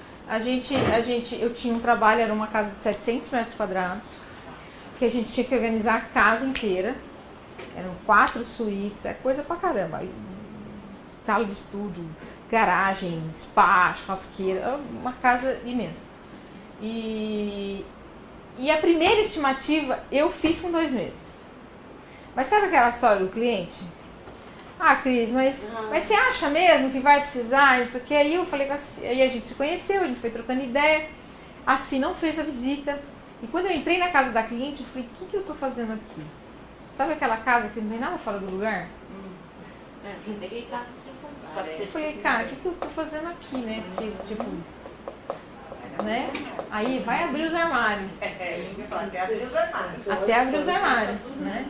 eu tinha um trabalho, era uma casa de 700 metros quadrados, que a gente tinha que organizar a casa inteira. Eram 4 suítes, coisa pra caramba. Sala de estudo, garagem, spa, churrasqueira, uma casa imensa. E a primeira estimativa eu fiz com 2 meses. Mas sabe aquela história do cliente? Ah, Cris, mas você acha mesmo que vai precisar? Isso aqui. Aí eu falei, aí a gente se conheceu, a gente foi trocando ideia. Assim, não fez a visita. E quando eu entrei na casa da cliente, eu falei, o que eu tô fazendo aqui? Sabe aquela casa que não tem nada fora do lugar? Peguei casa sem comprar. Só que Eu falei, cara, o que eu tô fazendo aqui, né? Porque, tipo, né? Aí vai abrir os armários. Até abrir os armários. Até abrir os armários, né?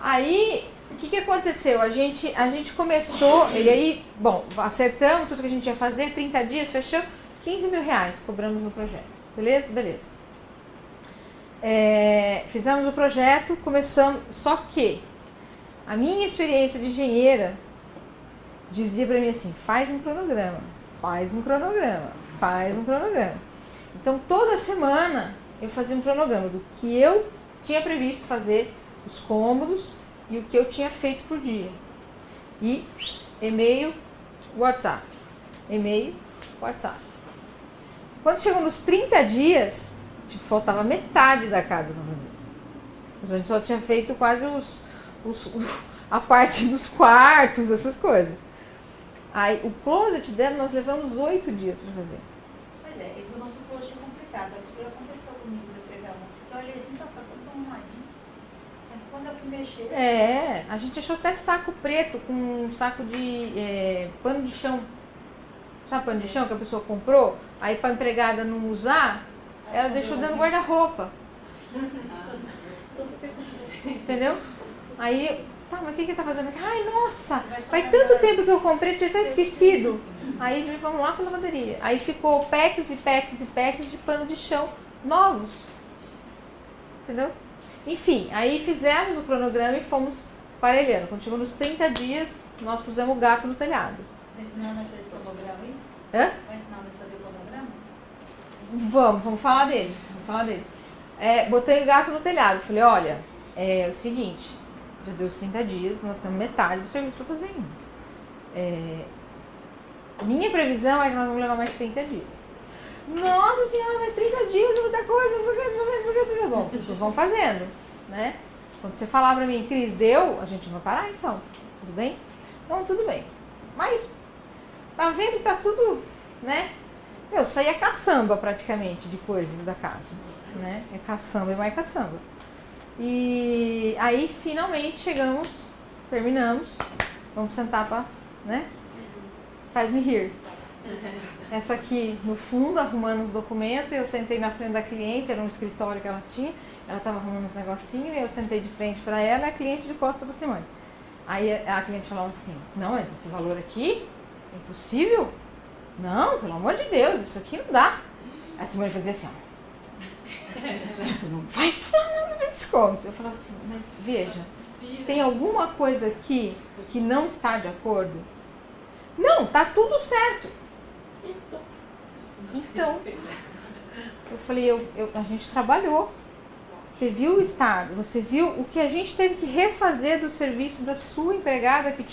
Aí, o que aconteceu? A gente começou, e aí, bom, acertamos tudo que a gente ia fazer, 30 dias, fechou, 15 mil reais cobramos no projeto. Beleza? Beleza. Fizemos o projeto, começamos, só que a minha experiência de engenheira dizia pra mim assim, faz um cronograma, faz um cronograma, faz um cronograma. Então, toda semana eu fazia um cronograma do que eu tinha previsto fazer, os cômodos e o que eu tinha feito por dia. E e-mail, WhatsApp. E-mail, WhatsApp. Quando chegou nos 30 dias, tipo, faltava metade da casa para fazer. A gente só tinha feito quase a parte dos quartos, essas coisas. Aí, o closet dela nós levamos 8 dias para fazer. Pois é, esse nosso closet é complicado. O que aconteceu comigo de eu pegar a moça? Que eu olhei assim, tá tudo arrumadinho. Mas quando eu fui mexer... A gente achou até saco preto com um saco de pano de chão. Sabe pano de chão que a pessoa comprou? Aí para a empregada não usar, ela deixou dentro do guarda-roupa. Entendeu? Aí, tá, mas o que tá fazendo aqui? Ai, nossa, faz tanto tempo que eu comprei, tinha até esquecido. Aí vamos lá para a lavanderia. Aí ficou packs e packs e packs de pano de chão novos. Entendeu? Enfim, aí fizemos o cronograma e fomos parelhando. Quando chegou nos 30 dias, nós pusemos o gato no telhado. Vai ensinar nós a fazer esse cronograma aí? Vai ensinar nós a fazer o cronograma? Vamos falar dele. Botei o gato no telhado. Falei, olha, é o seguinte, já deu os 30 dias, nós temos metade do serviço para fazer ainda. Minha previsão é que nós vamos levar mais 30 dias. Nossa senhora, mais 30 dias, muita coisa, não sei o que. Bom, então vamos fazendo, né? Quando você falar pra mim, Cris, deu, a gente vai parar então, tudo bem? Então, tudo bem. Mas, tá vendo que tá tudo, né? Eu saía caçamba praticamente de coisas da casa, né? É caçamba e mais caçamba. E aí, finalmente, terminamos, vamos sentar pra, né? Faz-me rir. Essa aqui no fundo, arrumando os documentos, eu sentei na frente da cliente, era um escritório que ela tinha, ela estava arrumando uns negocinhos, eu sentei de frente para ela e a cliente de costa para Simone. Aí a cliente falava assim, não, mas esse valor aqui é impossível? Não, pelo amor de Deus, isso aqui não dá. A Simone fazia assim, ó. Tipo, não vai falar nada de desconto. Eu falava assim, mas veja, tem alguma coisa aqui que não está de acordo? Não, tá tudo certo. Então, eu falei, a gente trabalhou. Você viu o estado, você viu o que a gente teve que refazer do serviço da sua empregada que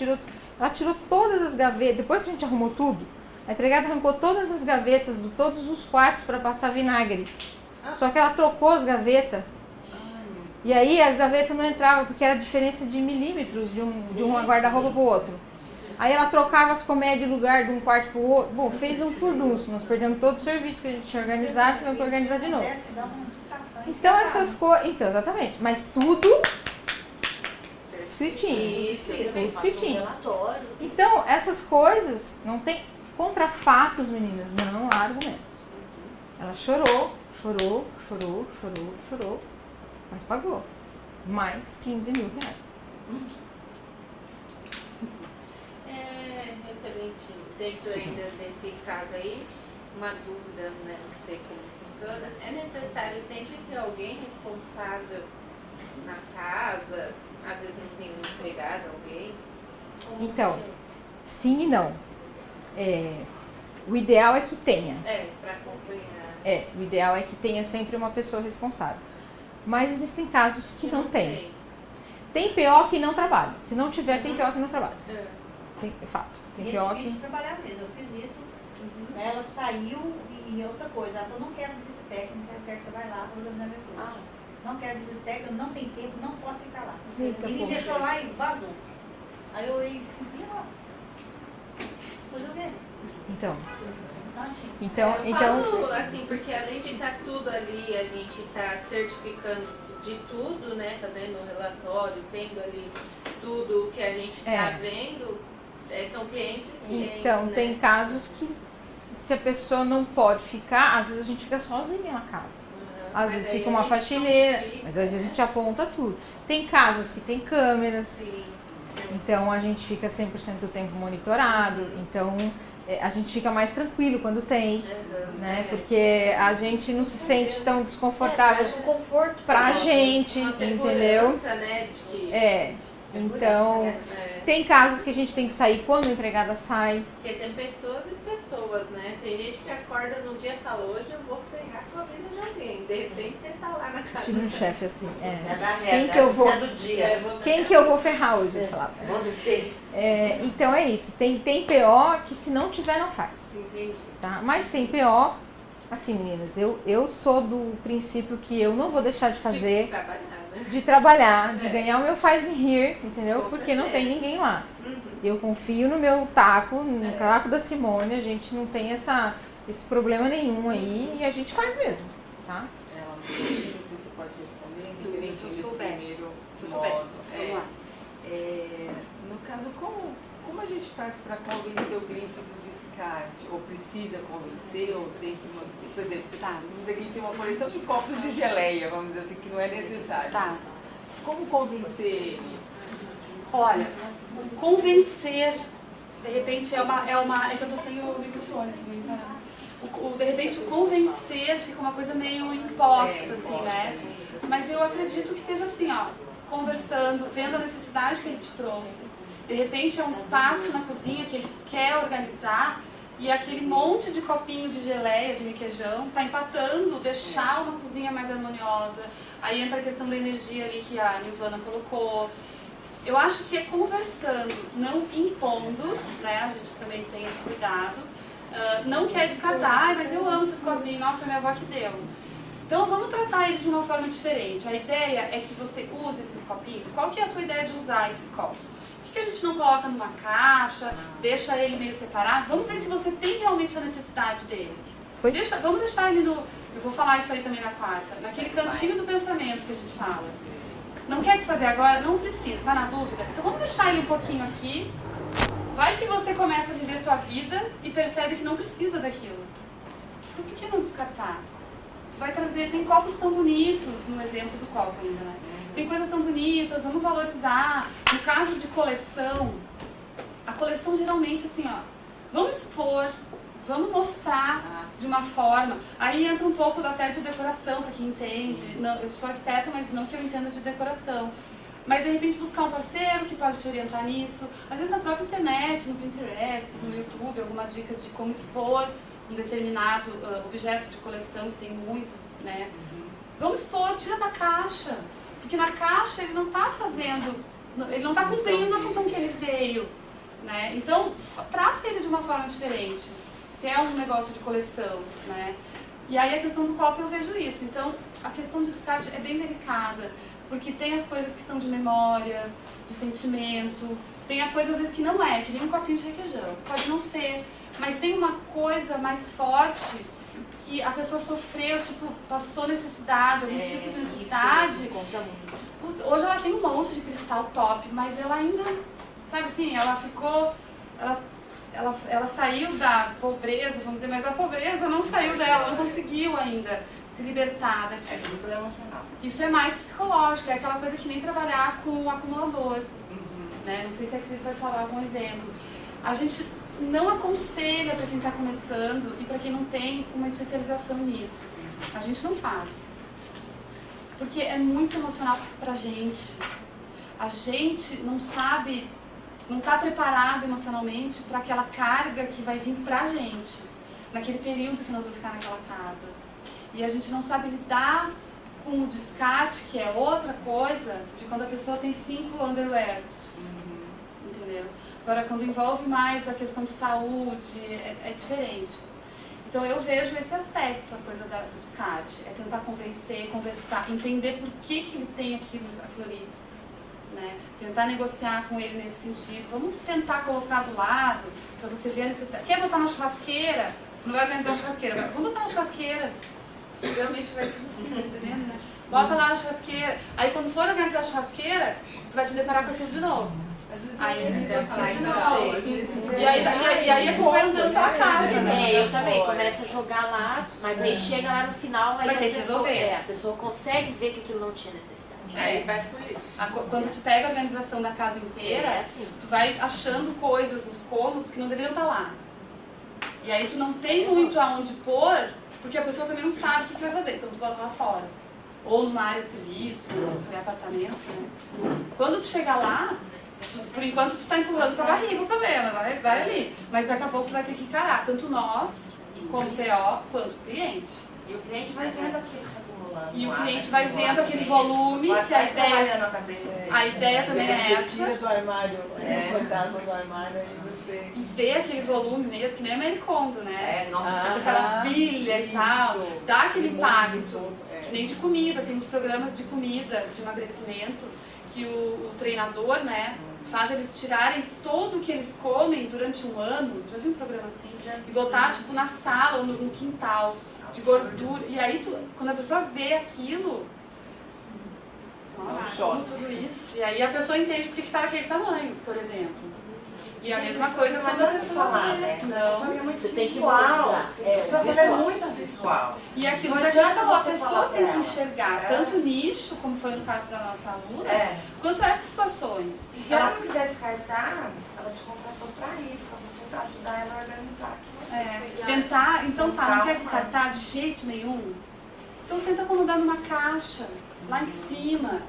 ela tirou todas as gavetas, depois que a gente arrumou tudo, a empregada arrancou todas as gavetas de todos os quartos para passar vinagre. Só que ela trocou as gavetas. E aí a gaveta não entrava, porque era diferença de milímetros de uma guarda-roupa para o outro. Aí ela trocava as comédias de lugar de um quarto para o outro. Bom, fez um furdunço. Nós perdemos todo o serviço que a gente tinha organizado, tivemos que organizar de novo. Então essas coisas... Então, exatamente. Mas tudo escritinho. Tudo escritinho. Então, essas coisas não tem contra fatos, meninas. Não há argumento. Ela chorou, mas pagou. Mais 15 mil reais. Referente dentro ainda desse caso aí, uma dúvida, né, não sei como funciona, é necessário sempre ter alguém responsável na casa, às vezes não tem um empregado, alguém? Então, sim e não. O ideal é que tenha. Para acompanhar. O ideal é que tenha sempre uma pessoa responsável. Mas existem casos que não tem. Tem PO que não trabalha. Se não tiver, tem PO que não trabalha. É fato. E é difícil trabalhar mesmo. Eu fiz isso, ela saiu e outra coisa. Ela falou, não quero visita técnica, eu quero que você vai lá para organizar meu curso. não quero visita técnica, não tem tempo, não posso ficar lá. Eita, E me pô. deixou lá e vazou. Aí eu olhei assim, e ó, fazer o quê? Então, Então, assim, então, Eu falo assim, porque além de estar tudo ali, a gente está certificando de tudo, né? Fazendo um relatório, tendo ali tudo que a gente está vendo, são clientes e clientes. então né? tem casos que se a pessoa não pode ficar, às vezes a gente fica sozinha na casa. Às Mas vezes aí fica a uma gente faxineira, complica. mas às vezes a gente aponta tudo. Tem casas que tem câmeras, Sim. então a gente fica 100% do tempo monitorado, então a gente fica mais tranquilo quando tem, né? Porque a gente não se sente tão desconfortável Traz um conforto pra gente, Uma entendeu? segurança, né, de que... Então tem casos que a gente tem que sair quando a empregada sai. Porque tem pessoas e pessoas, né? Tem gente que acorda num dia e fala, hoje eu vou ferrar com a vida de alguém. De repente você tá lá na casa. Tive um chefe assim, É da quem reta, que eu vou, é do dia. quem que eu vou ferrar hoje? Eu falava. Você. Então é isso, tem PO que se não tiver não faz, Entendi. tá? Mas tem PO, assim meninas, eu sou do princípio que eu não vou deixar de fazer, Trabalhar, né? de trabalhar, de ganhar o meu faz-me rir, entendeu? Com Porque não tem certeza. ninguém lá. Uhum. Eu confio no meu taco, no taco da Simone, a gente não tem esse problema nenhum aí e a gente faz mesmo, tá? Não sei se você pode responder, diferente Se eu desse souber. primeiro Se eu souber. modo. Vamos lá. No caso, como a gente faz para convencer o cliente do descarte? Ou precisa convencer, ou tem que manter? Por exemplo, vamos dizer que ele tem uma coleção de copos de geleia, vamos dizer assim, que não é necessário. Tá. Como convencer ele? Olha, convencer, de repente, é que eu tô sem o microfone. De repente, o convencer fica uma coisa meio imposta, assim, né? Mas eu acredito que seja assim, ó, conversando, vendo a necessidade que ele te trouxe. De repente, é um espaço na cozinha que ele quer organizar e aquele monte de copinho de geleia, de requeijão, tá empatando, deixar uma cozinha mais harmoniosa. Aí entra a questão da energia ali que a Nilvana colocou. Eu acho que é conversando, não impondo, né? A gente também tem esse cuidado. Não quer descartar, mas eu amo esses copinhos, nossa, minha avó que deu. Então vamos tratar ele de uma forma diferente. A ideia é que você use esses copinhos. Qual que é a tua ideia de usar esses copos? Por que a gente não coloca numa caixa, deixa ele meio separado? Vamos ver se você tem realmente a necessidade dele. Vamos deixar ele no... Eu vou falar isso aí também na quarta. Naquele cantinho do pensamento que a gente fala. Não quer desfazer agora? Não precisa, tá na dúvida? Então vamos deixar ele um pouquinho aqui. Vai que você começa a viver sua vida e percebe que não precisa daquilo. Então por que não descartar? Tu vai trazer, tem copos tão bonitos, no exemplo do copo ainda, né? Tem coisas tão bonitas, vamos valorizar. No caso de coleção, a coleção geralmente assim, ó, vamos expor, vamos mostrar de uma forma. Aí entra um pouco até de decoração, para quem entende. Não, eu sou arquiteta, mas não que eu entenda de decoração. Mas de repente buscar um parceiro que pode te orientar nisso. Às vezes na própria internet, no Pinterest, no YouTube, alguma dica de como expor um determinado objeto de coleção, que tem muitos, né? Vamos expor, tira da caixa. Porque na caixa ele não está fazendo, ele não está cumprindo a função que ele veio, né? Então, trata ele de uma forma diferente. Se é um negócio de coleção, né? E aí a questão do copo eu vejo isso. Então, a questão do descarte é bem delicada. Porque tem as coisas que são de memória, de sentimento. Tem a coisa às vezes que não é, que nem um copinho de requeijão. Pode não ser, mas tem uma coisa mais forte que a pessoa sofreu, tipo, passou necessidade, algum tipo de necessidade. Isso conta muito. Putz, hoje ela tem um monte de cristal top, mas ela ainda, sabe assim, ela ficou... Ela saiu da pobreza, vamos dizer, mas a pobreza não saiu dela, não conseguiu ainda se libertar daquilo. É muito emocional. Isso é mais psicológico, é aquela coisa que nem trabalhar com o acumulador. Né? Não sei se a Cris vai falar algum exemplo. A gente não aconselha para quem está começando e para quem não tem uma especialização nisso. A gente não faz. Porque é muito emocional pra gente. A gente não sabe, não está preparado emocionalmente para aquela carga que vai vir pra gente. Naquele período que nós vamos ficar naquela casa. E a gente não sabe lidar com o descarte, que é outra coisa, de quando a pessoa tem 5 underwear. Entendeu? Agora, quando envolve mais a questão de saúde, é diferente. Então eu vejo esse aspecto, a coisa do descarte, é tentar convencer, conversar, entender por que ele tem aquilo ali, né? Tentar negociar com ele nesse sentido. Vamos tentar colocar do lado, para você ver a necessidade. Quer botar na churrasqueira? Não vai organizar a churrasqueira, mas vamos botar na churrasqueira. Geralmente vai tudo assim, tá entendendo, né? Bota lá na churrasqueira. Aí quando for organizar a churrasqueira, tu vai te deparar com aquilo de novo. Aí negocia de novo. E aí a gente vai andando pela casa, né? Eu também começo a jogar lá, mas aí chega lá no final, aí vai ter que resolver. A pessoa consegue ver que aquilo não tinha necessidade. Aí vai quando tu pega a organização da casa inteira, tu vai achando coisas nos cômodos que não deveriam estar lá. E aí tu não tem muito aonde pôr, porque a pessoa também não sabe o que vai fazer, então tu bota lá fora. Ou numa área de serviço, ou se é apartamento, né? Quando tu chegar lá, por enquanto tu tá empurrando com a barriga o problema, vai ali. Mas daqui a pouco tu vai ter que encarar, tanto nós, como PO, quanto o cliente. E o cliente vai vendo aquilo se acumulando. E o cliente vai vendo aquele volume, que a ideia também é essa. Tira do armário, o fantasma do armário e você... E ver aquele volume mesmo, que nem a Mary Kondo, né? Nossa, aquela pilha e tal, dá aquele impacto. Que nem de comida, tem uns programas de comida, de emagrecimento, que o treinador, né, faz eles tirarem tudo o que eles comem durante um ano, já vi um programa assim, e botar tipo na sala ou no quintal, de gordura, e aí quando a pessoa vê aquilo, nossa, como tudo isso, e aí a pessoa entende porque que tá daquele tamanho, por exemplo. E a mesma coisa quando a pessoa falar, né? Não, É muito você tem que visual. mostrar. É muito visual. E aquilo Não já adianta falou, a você pessoa falar tem pra que ela. enxergar tanto o nicho, como foi no caso da nossa aluna, quanto essas situações. E se ela não quiser descartar, ela te contratou pra isso, pra você ajudar ela a organizar aquilo. Tentar, então tá, não quer descartar de jeito nenhum? Então tenta acomodar numa caixa, lá em cima.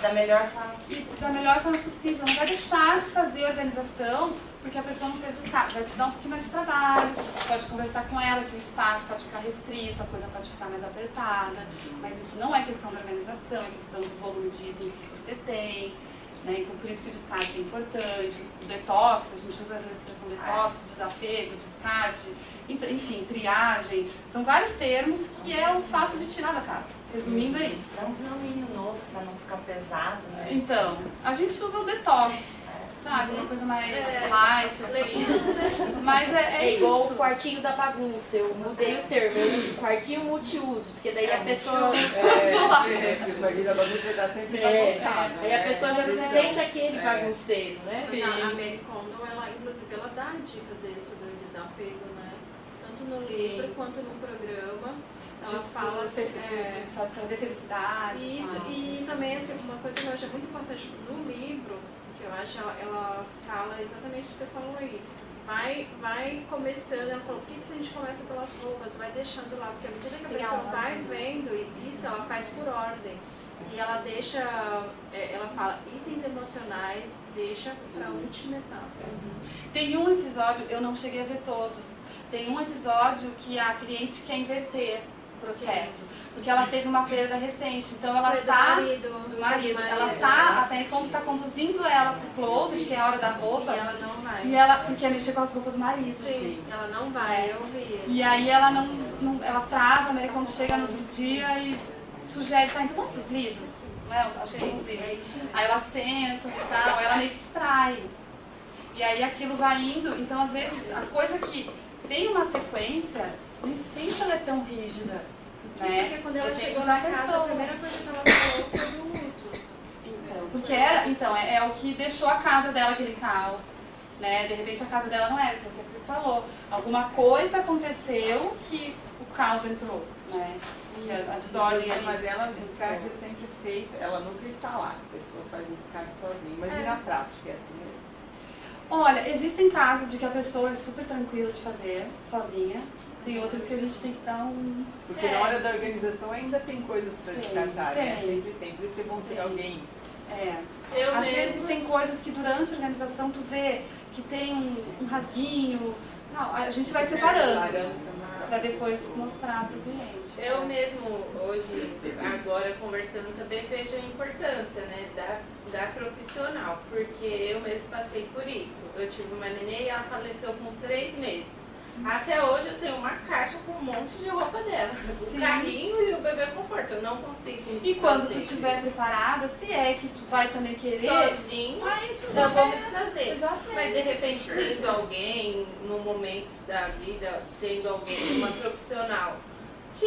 Da melhor forma possível. Da melhor forma possível. Não vai deixar de fazer a organização porque a pessoa não fez o descarte. Vai te dar um pouquinho mais de trabalho, pode conversar com ela que o espaço pode ficar restrito, a coisa pode ficar mais apertada. Mas isso não é questão da organização, é questão do volume de itens que você tem. Né? Então por isso que o descarte é importante. O detox, a gente usa às vezes a expressão detox, desapego, descarte, enfim, triagem. São vários termos que é o fato de tirar da casa. Resumindo, é isso. É um sinônimo novo para não ficar pesado, né? Então, a gente usa o detox, sabe? Uma coisa mais light, assim. Mas é igual isso. o quartinho da bagunça. Eu mudei o termo, eu uso quartinho multiuso, porque daí a pessoa. O quartinho da bagunça vai estar sempre bagunçado. Aí a pessoa já se sente aquele bagunceiro, né? Mas a Mary Kondo, ela, inclusive, ela dá a dica desse do desapego, né? Tanto no livro quanto no programa. Ela fala trazer felicidade. Isso, e também assim, uma coisa que eu acho muito importante no livro, que eu acho, ela fala exatamente o que você falou aí. Vai começando, ela falou, por que a gente começa pelas roupas? Vai deixando lá, porque à medida que a pessoa vai vendo isso, ela faz por ordem. E ela deixa, ela fala, itens emocionais, deixa para a última etapa. Tem um episódio, eu não cheguei a ver todos, tem um episódio que a cliente quer inverter o processo. Porque ela teve uma perda recente, então ela tá do marido. Ela tá, até então tá conduzindo ela pro closet, que é a hora da roupa. E ela não vai. E ela, porque ia mexer com as roupas do marido. Sim, ela não vai, eu vi. E aí ela não ela trava, né, quando chega no outro dia e sugere, tá, então vamos pros livros? Não é? Achei uns livros. Aí ela senta e tal, ela meio que distrai. E aí aquilo vai indo, então às vezes a coisa que tem uma sequência, nem sempre ela é tão rígida. Sim, né? porque quando ela Depende chegou da na casa, pessoa. a primeira coisa que ela falou foi do luto. Porque é o que deixou a casa dela aquele caos, né? De repente a casa dela não era, foi o que a Cris falou. Alguma coisa aconteceu que o caos entrou, né? Que a desordem ali. Mas ela, o descarte é sempre feito, ela nunca está lá, a pessoa faz o descarte sozinha. Mas e na prática é assim mesmo? Olha, existem casos de que a pessoa é super tranquila de fazer sozinha. Tem outros que a gente tem que dar um... Porque na hora da organização ainda tem coisas para descartar, né? Sempre tem, por isso que é bom ter alguém. Às vezes tem coisas que durante a organização tu vê que tem um rasguinho. Não, a gente vai separando para depois mostrar para o cliente. Eu mesmo, hoje, agora conversando também, vejo a importância, né, da profissional, porque eu mesmo passei por isso. Eu tive uma neném e ela faleceu com 3 meses. Até hoje eu tenho uma caixa com um monte de roupa dela. O carrinho e o bebê conforto. Eu não consigo. E quando tu desfazer. estiver preparada, se é que tu vai também querer, Sozinho, aí tu eu vou me vai. desfazer. Exatamente. Mas de repente tendo alguém, no momento da vida, tendo alguém, uma profissional, te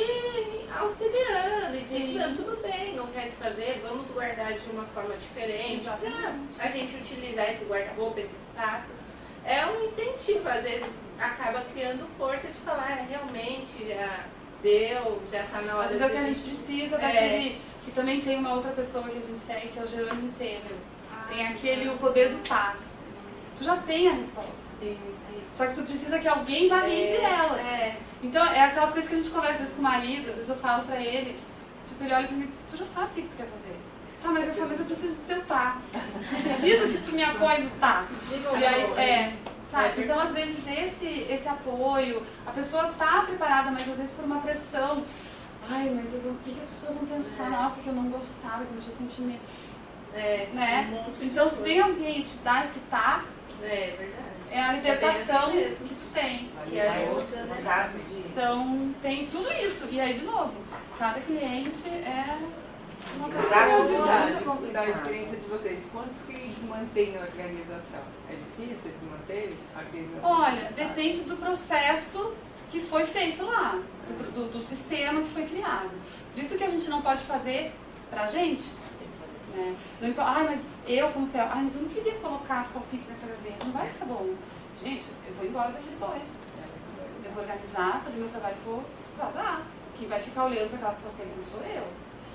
auxiliando, incentivando, tudo bem, não quer desfazer, vamos guardar de uma forma diferente. Exatamente. Pra a gente utilizar esse guarda-roupa, esse espaço. É um incentivo, às vezes acaba criando força de falar, realmente já deu, já tá na hora Às vezes é o que a gente precisa daquele. Que também tem uma outra pessoa que a gente segue, que é o Jerônimo Temer. Tem aquele o poder do tá. Tu já tem a resposta. Só que tu precisa que alguém valide ela. Então é aquelas coisas que a gente conversa às vezes com o marido, às vezes eu falo pra ele, tipo, ele olha pra mim, tu já sabe o que tu quer fazer. Tá, mas eu falo, mas eu preciso do teu tá. Eu preciso que tu me apoie no tá. E aí, sabe? Então, às vezes, esse apoio, a pessoa tá preparada, mas às vezes por uma pressão. Ai, mas o que as pessoas vão pensar? Nossa, que eu não gostava, que eu não tinha sentimento. Né? Então, se tem alguém que te dá esse tá, É verdade. é a libertação que tu tem. Que ajuda, no caso de... Então, tem tudo isso. E aí, de novo, cada cliente é uma Curiosidade pessoa. da experiência de vocês, quantos clientes mantêm a organização? É difícil eles manterem a organização? Olha, depende do processo que foi feito lá, do sistema que foi criado. Por isso que a gente não pode fazer pra gente. Né? Não importa, mas eu como pé, mas eu não queria colocar as calcinhas nessa gaveta, não vai ficar bom. Gente, eu vou embora daqui depois. Eu vou organizar, fazer meu trabalho e vou vazar. Quem vai ficar olhando para aquelas calcinhas não sou eu,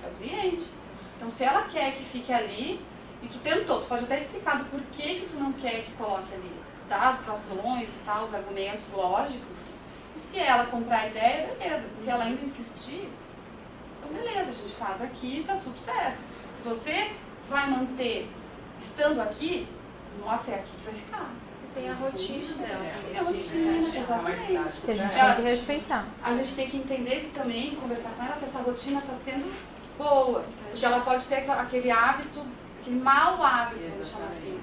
é o cliente. Então, se ela quer que fique ali, e tu tentou, tu pode até explicar do porquê que tu não quer que coloque ali, dar as razões e tal, os argumentos lógicos. E se ela comprar a ideia, beleza. Se ela ainda insistir, então beleza, a gente faz aqui e tá tudo certo. Se você vai manter estando aqui, nossa, é aqui que vai ficar. Tem a rotina dela. É a rotina, exatamente. Que a gente tem que respeitar. A gente tem que entender isso também, conversar com ela, se essa rotina está sendo boa. Porque ela pode ter aquele hábito, aquele mau hábito, vamos chamar assim.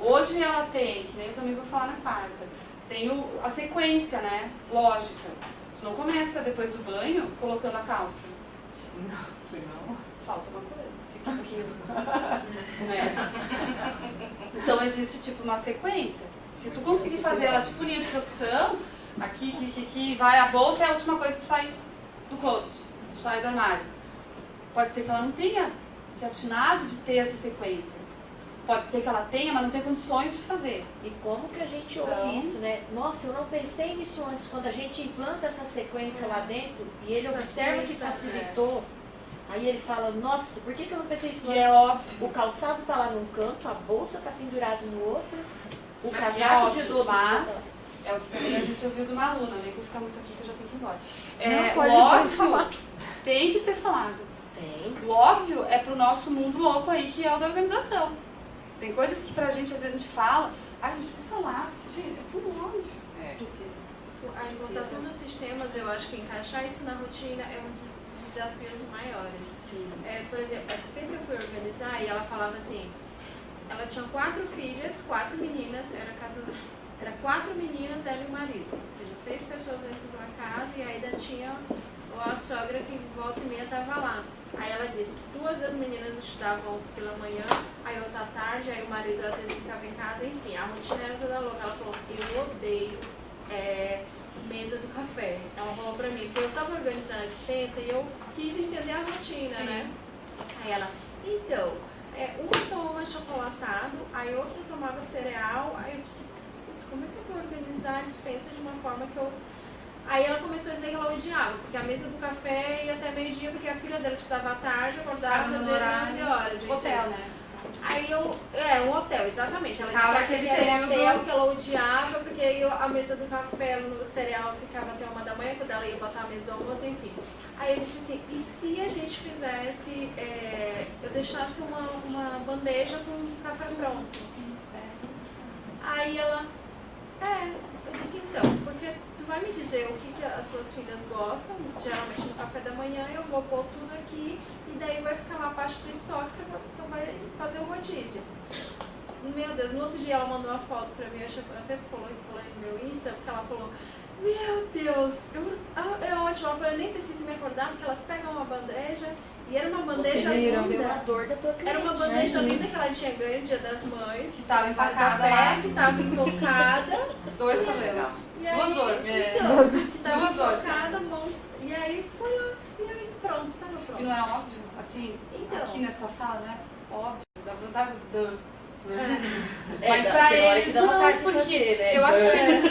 Hoje ela tem, que nem eu também vou falar na quarta, tem a sequência, né? Lógica. Tu não começa depois do banho colocando a calça. Não. Falta uma coisa. Fica aqui. Né? Então existe tipo uma sequência. Se tu conseguir fazer ela tipo linha de produção, aqui, vai a bolsa é a última coisa que tu sai do closet, tu sai do armário. Pode ser que ela não tenha se atinado de ter essa sequência. Pode ser que ela tenha, mas não tenha condições de fazer. E como que a gente ouve isso, né? Nossa, eu não pensei nisso antes. Quando a gente implanta essa sequência lá dentro e ele observa que facilitou, aí ele fala, nossa, por que eu não pensei isso E antes? é óbvio. O calçado tá lá num canto, a bolsa tá pendurada no outro, o É casaco óbvio, de do outro mas é o que também a gente ouviu de uma aluna, nem vou ficar muito aqui que eu já tenho que ir embora. Não, O pode falar. óbvio tem que ser falado. Tem. O óbvio é pro nosso mundo louco aí, que é o da organização. Tem coisas que pra gente, às vezes a gente fala, a gente precisa falar, porque, gente, é pro óbvio. Precisa. A implantação dos sistemas, eu acho que encaixar isso na rotina é um dos desafios maiores. Sim. Por exemplo, a Spencer eu fui organizar e ela falava assim, ela tinha 4 filhas, 4 meninas, era 4 meninas, ela e o marido. Ou seja, 6 pessoas dentro de uma casa e ainda tinha a sogra que volta e meia estava lá. Aí ela disse que 2 das meninas estudavam pela manhã, aí outra tarde, aí o marido às vezes ficava em casa, enfim, a rotina era toda louca. Ela falou, eu odeio mesa do café. Ela falou pra mim, porque eu estava organizando a despensa e eu quis entender a rotina, né? Aí ela, então, uma toma chocolatado, aí outra tomava cereal, aí eu disse, como é que eu vou organizar a despensa de uma forma que eu... Aí ela começou a dizer que ela odiava, porque a mesa do café ia até meio-dia, porque a filha dela estudava à tarde, acordava às vezes 11 horas. Hotel, né? Aí um hotel, exatamente. Ela Ficava disse que aquele era um período- hotel que ela odiava, porque aí a mesa do café, no cereal, ficava até 1 da manhã, quando ela ia botar a mesa do almoço, enfim. Aí eu disse assim, e se a gente fizesse, eu deixasse uma bandeja com café pronto? Aí ela, eu disse, então, porque tu vai me dizer o que as tuas filhas gostam, geralmente no café da manhã, eu vou pôr tudo aqui, e daí vai ficar lá a parte do estoque, você vai fazer o rodízio. Meu Deus, no outro dia ela mandou uma foto pra mim, eu até colei no meu Insta, porque ela falou, Meu Deus, é ótimo. Eu nem preciso me acordar, porque elas pegam uma bandeja, e era uma bandeja linda. A dor da tua cliente. Era uma bandeja linda que ela tinha ganho Dia das Mães. Que tava empacada café, lá. que tava empacada. Dois problemas. E aí, Duas dores. Então, que tava Duas dores. empacada, e aí foi lá, e aí pronto, tava E pronto. não é óbvio, assim, Então. aqui nessa sala, né? Óbvio, dá vontade de... Mas pra tem hora que eles dá vontade de porque fazer, né? eu acho que eles,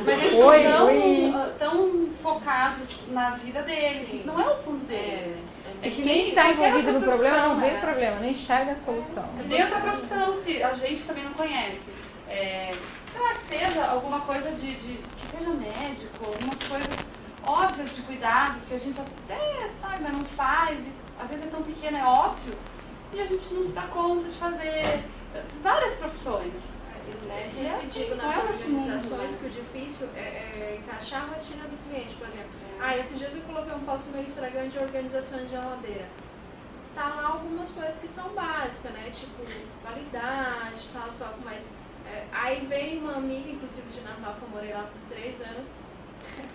mas eles Oi, estão oi. tão focados na vida deles, não é o ponto deles. É que nem quem está qualquer envolvido no outra problema não profissão, vê né? o problema, não enxerga a solução. Nem outra profissão, se a gente também não conhece. Sei lá, que seja alguma coisa que seja médico, algumas coisas óbvias de cuidados que a gente até sabe, mas não faz, e às vezes é tão pequeno, é óbvio, e a gente não se dá conta de fazer várias profissões. Né? E é Eu assim, digo não é nas o nosso mundo. organizações Né? que o difícil é encaixar a rotina do cliente, por exemplo. Esses dias eu coloquei um post no meu Instagram de organização de geladeira. Tá lá algumas coisas que são básicas, né? Tipo, validade e tal, só que mais... aí vem uma amiga, inclusive de Natal, que eu morei lá por 3 anos.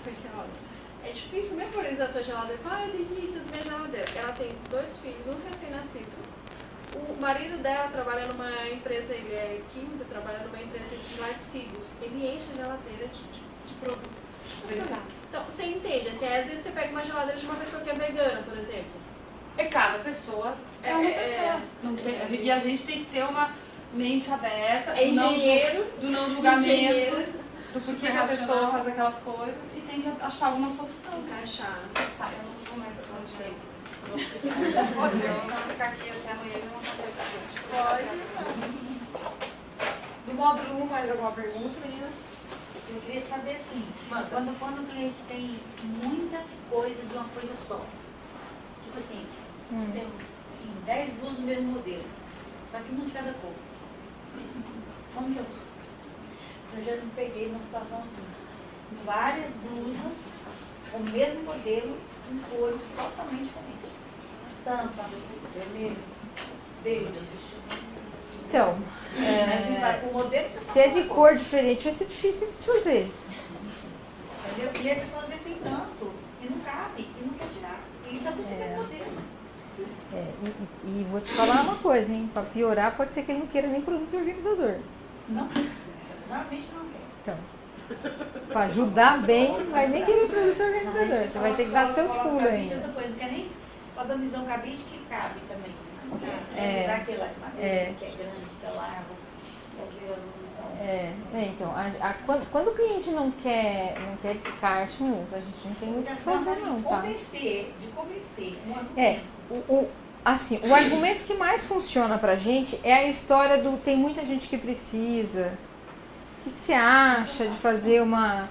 Foi que, olha, é difícil mesmo organizar a tua geladeira. Vai, limita minha geladeira. Ela tem 2 filhos, um recém-nascido. O marido dela trabalha numa empresa, ele é químico, trabalha numa empresa de laticídios. Ele enche a geladeira de produtos veganos. Então, você entende, assim, às vezes você pega uma geladeira de uma pessoa que é vegana, por exemplo. Cada pessoa é uma pessoa. Não tem, e a gente tem que ter uma mente aberta É engenheiro, do não julgamento, engenheiro, do porquê que a pessoa faz aquelas coisas e tem que achar alguma solução. encaixar. Tá, eu não vou mais falar direito. Eu vou ficar aqui até amanhã e não vou fazer essa Pode. Do módulo 1, mais alguma pergunta, meninas? Eu queria saber assim, quando o cliente tem muita coisa de uma coisa só. Tipo assim, você tem 10 blusas do mesmo modelo, só que uma de cada cor. Como que eu vou? Eu já me peguei numa situação assim. Várias blusas com o mesmo modelo em cores totalmente diferentes. Estampa, vermelho, verde. Então, Assim, vai com o modelo que você se é de cor diferente, vai ser difícil de desfazer. entendeu? E a pessoa às vezes tem tanto e não cabe, e não quer tirar. E tá tudo no mesmo modelo. E vou te falar uma coisa, hein? Para piorar, pode ser que ele não queira nem produto organizador. Não, normalmente não quer. Então, para ajudar bem, vai nem querer produto organizador. Você vai ter que dar seus pulos ainda. Outra coisa, não quer nem organizar um cabide que cabe também. Não quer É. usar aquele lá de madeira, que é grande, que é largo. Que às vezes as luzes são. Então, quando o cliente não quer descarte mesmo, a gente não tem muito o que fazer não, tá? De convencer. Um Assim, o argumento que mais funciona pra gente é a história do tem muita gente que precisa. O que você acha de fazer uma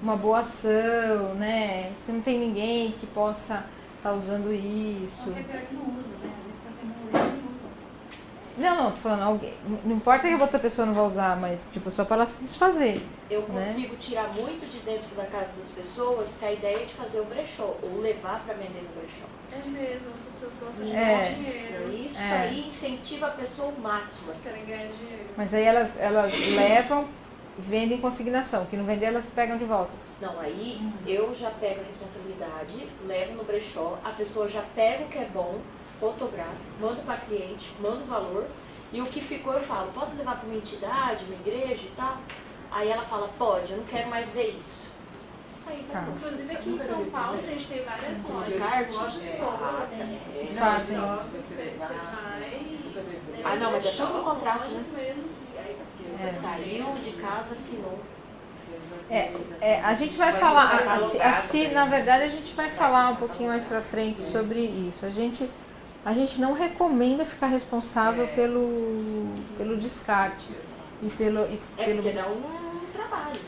boa ação, né? Se não tem ninguém que possa estar usando isso. Porque é pior que não usa, né? Às vezes quando tem mulher, não usa. Não, tô falando alguém. Não importa que a outra pessoa não vai usar, mas tipo, só para ela se desfazer. Eu né? consigo tirar muito de dentro da casa das pessoas com a ideia de fazer o brechó, ou levar para vender no brechó. É mesmo, as pessoas gostam de É. ganhar dinheiro. Isso aí incentiva a pessoa ao máximo. Assim. Querem ganhar dinheiro. Mas aí elas levam, vendem consignação. Que não vender, elas pegam de volta. Não, aí eu já pego a responsabilidade, levo no brechó, a pessoa já pega o que é bom, fotografa, manda para cliente, manda o valor, e o que ficou eu falo, posso levar para uma entidade, uma igreja e tal? Aí ela fala, pode, eu não quero mais ver isso. Aí tá bom. Inclusive aqui em São Paulo a gente tem várias lojas. Descarte? Lojas de roupas. Fazem. Você vai... Ah, não, mas é todo um contrato, né? Mesmo. Saiu de casa, assinou. A gente vai falar, na verdade a gente vai falar um pouquinho mais pra frente sobre isso. A gente não recomenda ficar responsável pelo descarte e pelo Porque dá um trabalho.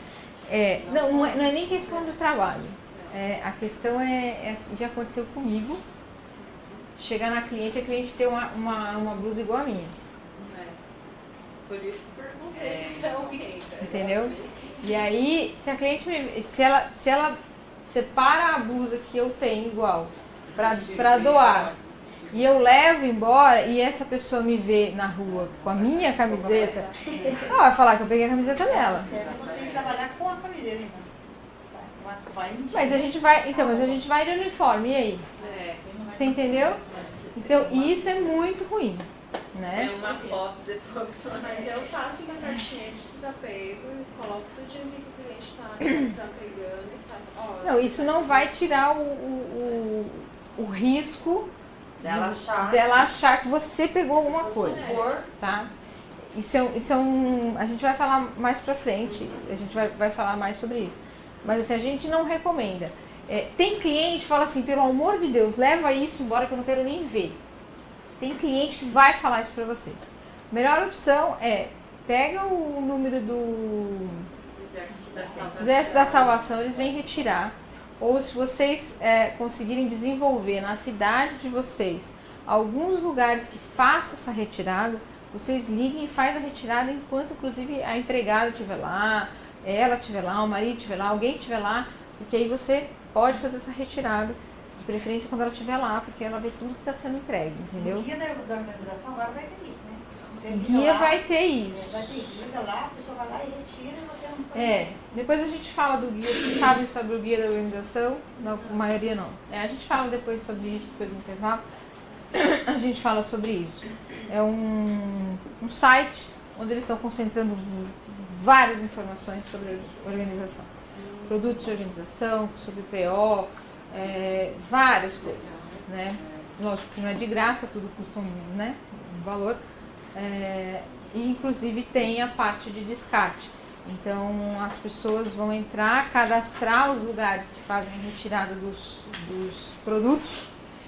não é nem questão do trabalho. A questão assim, já aconteceu comigo. Chegar na cliente, a cliente ter uma blusa igual a minha. Por isso que perguntei se é alguém. Entendeu? E aí, se a cliente se ela separa a blusa que eu tenho igual pra doar e eu levo embora e essa pessoa me vê na rua com a minha camiseta, ela vai falar que eu peguei a camiseta dela. Você trabalhar com a camiseta, então. vai mentir. Mas a gente vai, então, mas a gente vai de uniforme, e aí? Você entendeu? Então, isso é muito ruim, né? É uma foto depois. Mas eu faço uma cartinha de desapego e coloco tudo que o cliente está desapegando e faço. Ó, Não, isso não vai tirar o risco Dela achar. achar que você pegou alguma Se coisa, supor. tá? Isso é um... A gente vai falar mais pra frente, a gente vai falar mais sobre isso. Mas assim, a gente não recomenda. Tem cliente que fala assim, pelo amor de Deus, leva isso embora que eu não quero nem ver. Tem cliente que vai falar isso pra vocês. A melhor opção é, pega o número do Exército da Salvação, eles vêm retirar. Ou se vocês conseguirem desenvolver na cidade de vocês alguns lugares que façam essa retirada, vocês liguem e faz a retirada enquanto, inclusive, a empregada estiver lá, ela estiver lá, o marido estiver lá, alguém estiver lá, porque aí você pode fazer essa retirada, de preferência quando ela estiver lá, porque ela vê tudo que está sendo entregue, entendeu? O guia da organização agora vai ter isso, né? Você O liga guia lá, vai ter isso. Vai ter isso. Liga lá, a pessoa vai lá e retira e você não pode. Depois a gente fala do guia, vocês sabem sobre o guia da organização? Não, a maioria não. A gente fala depois sobre isso, depois do intervalo. A gente fala sobre isso. É um site onde eles estão concentrando várias informações sobre organização. Produtos de organização, sobre PO, várias coisas, né? Lógico que não é de graça, tudo custa um valor. E inclusive tem a parte de descarte. Então as pessoas vão entrar, cadastrar os lugares que fazem a retirada dos produtos.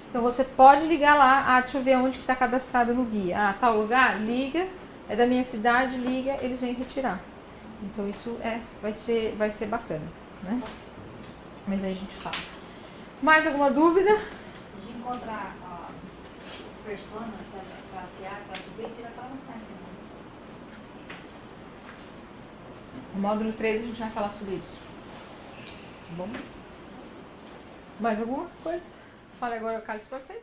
Então você pode ligar lá, deixa eu ver onde que está cadastrado no guia. Tal lugar, liga, é da minha cidade, liga, eles vêm retirar. Então isso vai ser bacana, né? Mas aí a gente fala. Mais alguma dúvida? De encontrar personas, classe A, classe B, você vai falar no cartão. No módulo 3 a gente vai falar sobre isso. Tá bom? Mais alguma coisa? Fale agora, Carlos, para você.